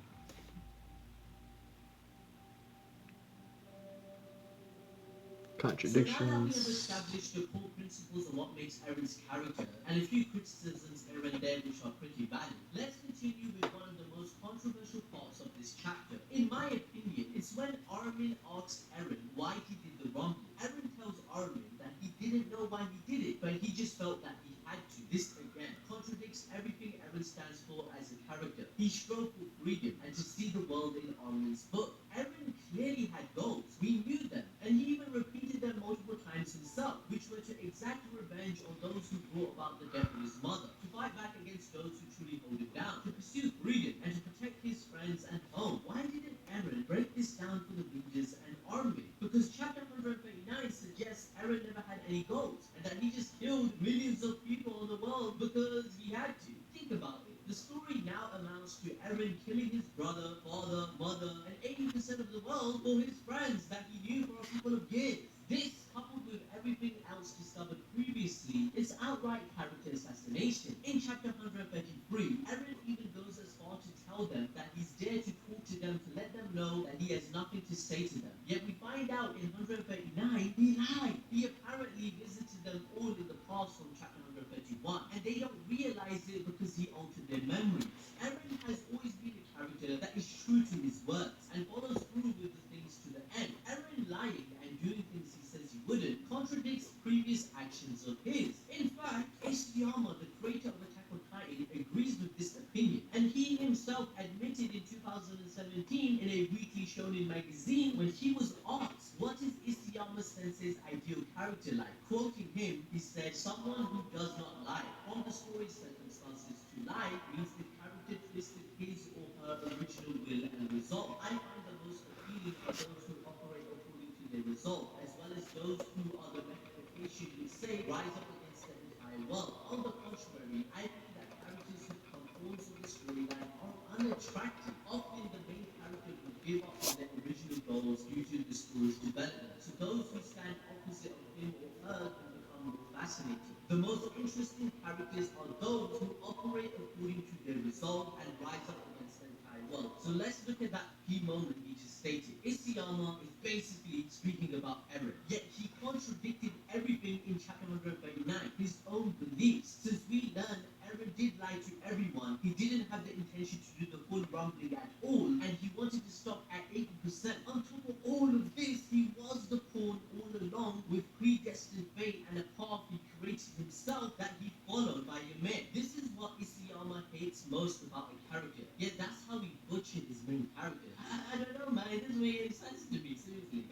So now that we have Contradictions. established the core principles of what makes Eren's character, and a few criticisms here and there which are pretty valid, let's continue with one of the most controversial parts of this chapter. In my opinion, it's when Armin asks Eren why he did the rumbling. Eren tells Armin that he didn't know why he did it, but he just felt that he had to. This again contradicts everything Eren stands for as a character. He strove for freedom and to see the world in Armin's book. Eren clearly had goals. We knew them, and he even repeated them multiple times himself, which were to exact revenge on those who brought about the death of his mother, to fight back against those who truly hold him down, to pursue freedom, and to protect his friends and home. Why didn't Eren break this down for the Rangers and Armin? Because chapter 139 suggests Eren never had any goals, and that he just killed millions of people in the world because he had to. Think about it. The story now amounts to Eren killing his brother, father, mother, and 80% of the world for his friends that he knew for a couple of years. This, coupled with everything else discovered previously, is outright character assassination. In chapter 133, Eren even goes as far to tell them that he's there to talk to them to let them know that he has nothing to say to them. Yet we find out in 139, he lied. He apparently visited them all in the past from chapter 131, and they don't realize it because he altered their memories. Eren has always been a character that is true to his words and follows through with the things to the end. Eren lying and doing things he says he wouldn't contradicts previous actions of his. In fact, Ishiyama, the creator of Attack on Titan, agrees with this opinion, and he himself admitted in 2017 in a a weekly shonen magazine when he was asked what is Isayama Sensei's ideal character like. Quoting him, he said, "Someone who does not lie. From the story's circumstances to lie means the character twisted his or her original will and resolve. I find the most appealing are those who operate according to their resolve, as well as those who are the magnification would say rise up against the entire world. On the contrary, I find that characters who become pawns of the storyline are unattractive. Often the main character will give up on their original goals due to the story's development. So those who stand opposite of him or her can become more fascinating. The most interesting characters are those who operate according to their resolve and rise up against the entire world." So let's look at that key moment he just stated. Isayama is basically speaking about Eren, yet he contradicted everything in chapter 139, his own beliefs. Since we learn Eren did lie to everyone, he didn't have the intention to do the full rumbling at all, and he wanted to stop at 80%. On top of all of this, he was the pawn all along with predestined fate and a path he created himself that he followed by Ymir. This is what Isayama hates most about a character, yet that's how he butchered his main character. I don't know, man, it doesn't make any sense to me, seriously.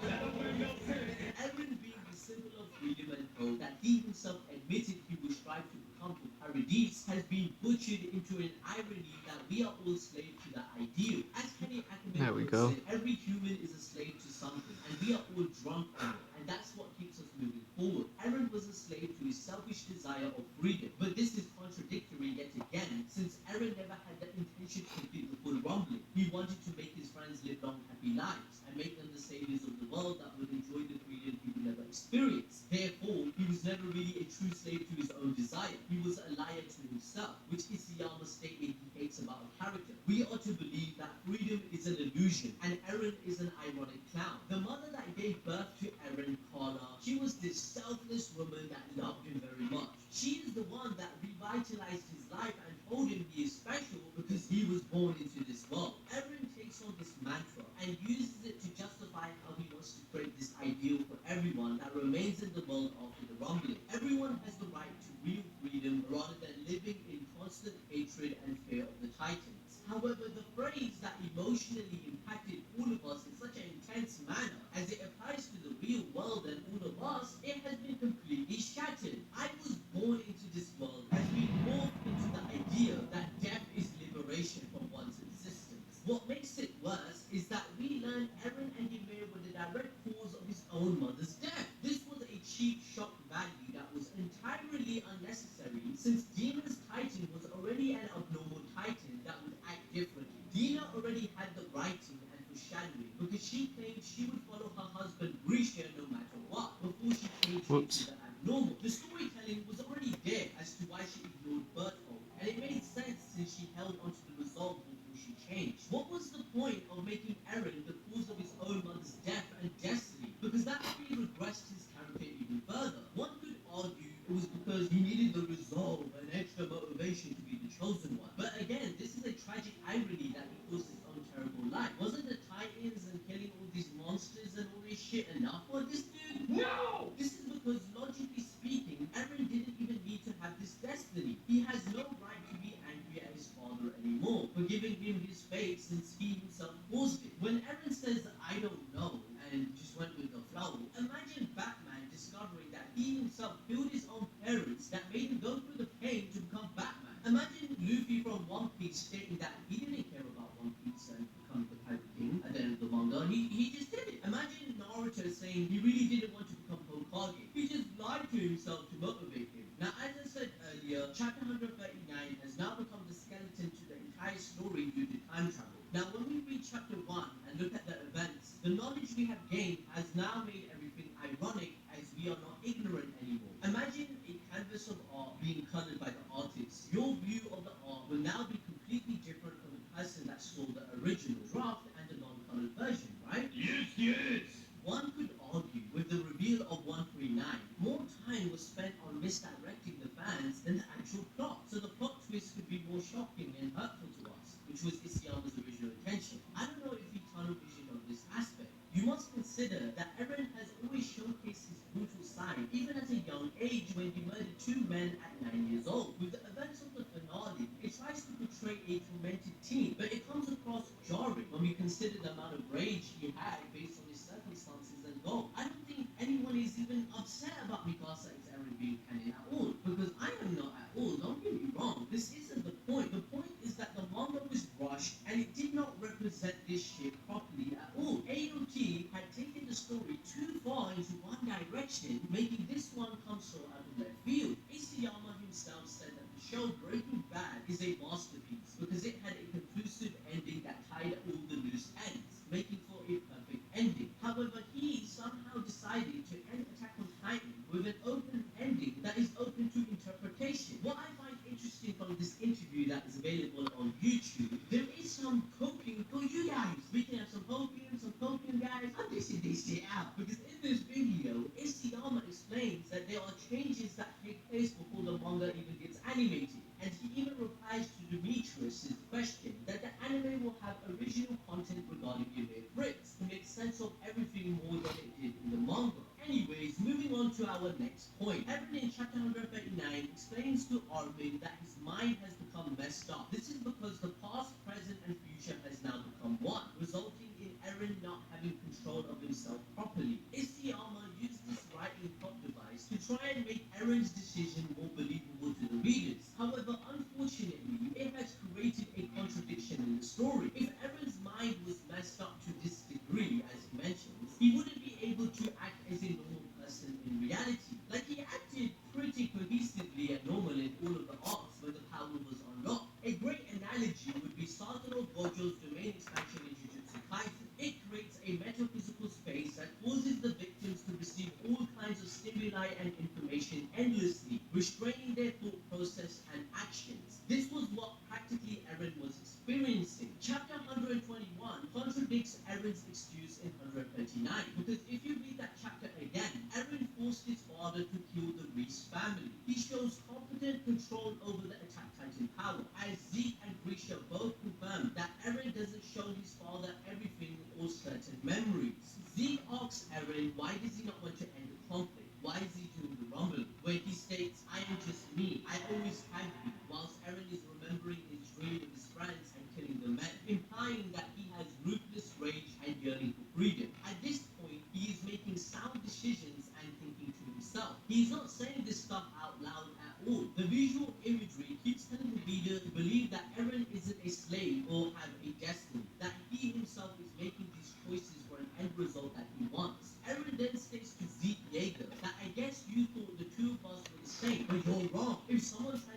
Eren being the symbol of freedom and hope that he himself admitted he would strive to become for Paradise has been butchered into an irony that we are all slaves to that ideal. As Kenny There we Ackerman go. said, every human is a slave to something, and we are all drunk on it, and that's what keeps us moving forward. Eren was a slave to his selfish desire of freedom, but this is contradictory yet again, since Eren never had the intention to complete the full rumbling. He wanted to make his friends live long, happy lives, and make them the saviors of the world that would enjoy the freedom he would never experience. Therefore, he was never really a true slave to his own desire. He was a liar to himself, which Isayama stated he hates about a character. We are to believe that freedom is an illusion, and Eren is an ironic clown. The mother that gave birth to Eren, Carla, she was this selfless woman that loved him very much. She is the one that revitalized his life and told him he is special because he was born into this world. Eren takes on this mantra and uses it to justify how he wants to create this ideal for everyone that remains in the world after the rumbling. Everyone has the right to real freedom rather than living in constant hatred and fear of the Titans. However, the phrase that emotionally impacted all of us in such an intense manner, as it applies to the real world and all of us, it has been completely shattered. I was born into this world has been morphed into the idea that death is liberation from one's existence. What makes it worse is that we learn Eren and Ymir were the direct cause of his own mother's death. This was a cheap shock value that was entirely unnecessary, since Dina's Titan was already an abnormal Titan that would act differently. Dina already had the writing and foreshadowing because she claimed she would follow her husband Grisha no matter what before she changed into the abnormal. The storytelling was already there as to why she ignored Berthold, and it made sense since she held onto the resolve before she changed. What was the point of making Eren the cause of his own mother's death and destiny? Because that only regressed his character even further. One could argue it was because he needed the resolve and extra motivation to be the chosen one. But again, this is a tragic irony that he caused his own terrible life. Wasn't the Titans and killing all these monsters and all this shit enough for this dude? No! This is because, logically speaking, Eren didn't even need to have this destiny. He has no right to be angry at his father anymore for giving him his fate since he himself caused it. When Eren says, "I don't know," and just went with the flow, imagine Batman discovering that he himself killed his own parents that made him go through the pain to become Batman. Imagine Luffy from One Piece stating that he didn't care about One Piece and becoming the Pirate King at the end of the manga. He just did it. Imagine Naruto saying he really didn't want to become Hokage. He just lied to himself to motivate him. Now, as I said earlier, chapter 139 has now become the skeleton to the entire story due to time travel. Now, when we read chapter 1 and look at the events, the knowledge we have gained has now made everything ironic as we are not ignorant anymore. Imagine a canvas of art being colored by the artist. Your view of the art will now be completely different from the person that saw the original draft and the non-colored version, right? Yes! One could argue with the reveal of 139, more time was spent on misdirecting the fans than the actual plot, so the plot twist could be more shocking and hurtful to us, which was Isayama's original intention. I don't know if he tunnel visioned on this aspect. You must consider that Eren has always showcased his brutal side, even at a young age when he murdered 2 men at 9 years old. With the events of the finale, it tries to portray a tormented teen, but it comes across jarring when we consider the amount of rage he had based on his circumstances and go. I don't think anyone is even upset about Mikasa X Eren being canon at all, because I am not at all. Don't get me wrong. This isn't the point. The point is that the manga was rushed and it did not represent this shit properly at all. AOT had taken the story too far into one direction, making this one come so out of left field. Isayama himself said that the show Breaking Bad is a masterpiece because it had a conclusive ending that tied all the loose ends, making for a perfect ending. However, he somehow decided to end Attack on Titan with an open ending that is open to interpretation. What I find interesting from this interview that is available on YouTube, there is some coping for you guys. We can have some copium guys. I'm dishing this shit out because in this video, Isayama explains that there are changes that take place before the manga even gets animated. And he even replies to Demetrius' question that the anime will have original content regarding Ymir Fritz to make sense of everything more than it did in the manga. Anyways, moving on to our next point. Eren in chapter 139 explains to Armin that his mind has become messed up. This is because the past, present, and future has now become one, resulting in Eren not having control of himself properly. Isayama used this writing plot device to try and make Eren's decision more believable to the readers. However, unfortunately, it has created a contradiction in the story. If Eren's mind was messed up to this degree, as he mentions, he wouldn't be able to act as a normal person in reality. Like, he acted pretty cohesively and normal in all of the arcs where the power was unlocked. A great analogy would be Satoru Gojo's domain expansion in Jujutsu Kaisen. It creates a metaphysical space that causes the victims to receive all kinds of stimuli and information endlessly, restraining their thought process and actions. This was what practically Eren was experiencing. Chapter 121 contradicts Eren's excuse in 139, because if you read that chapter again, Eren forced his father to kill the Reese family. He shows competent control over the Attack Titan power, as Zeke and Grisha both confirm that Eren doesn't show his father everything or certain memories. Zeke asks Eren why does he not want to end the conflict? Why is he doing the rumbling? Where he states, I am just me, I always have been, whilst Eren is remembering his dream of his friends and killing the men, implying that he has ruthless rage and yearning for freedom. At this point, he is making sound decisions and thinking to himself. He is not saying this stuff out loud at all. The visual imagery keeps telling the reader to believe that Eren isn't a slave or have a destiny, that he himself is making these choices for an end result that he wants. Eren then states to Zeke Yeager that I guess you thought the two of us were the same, but you're wrong. If someone tries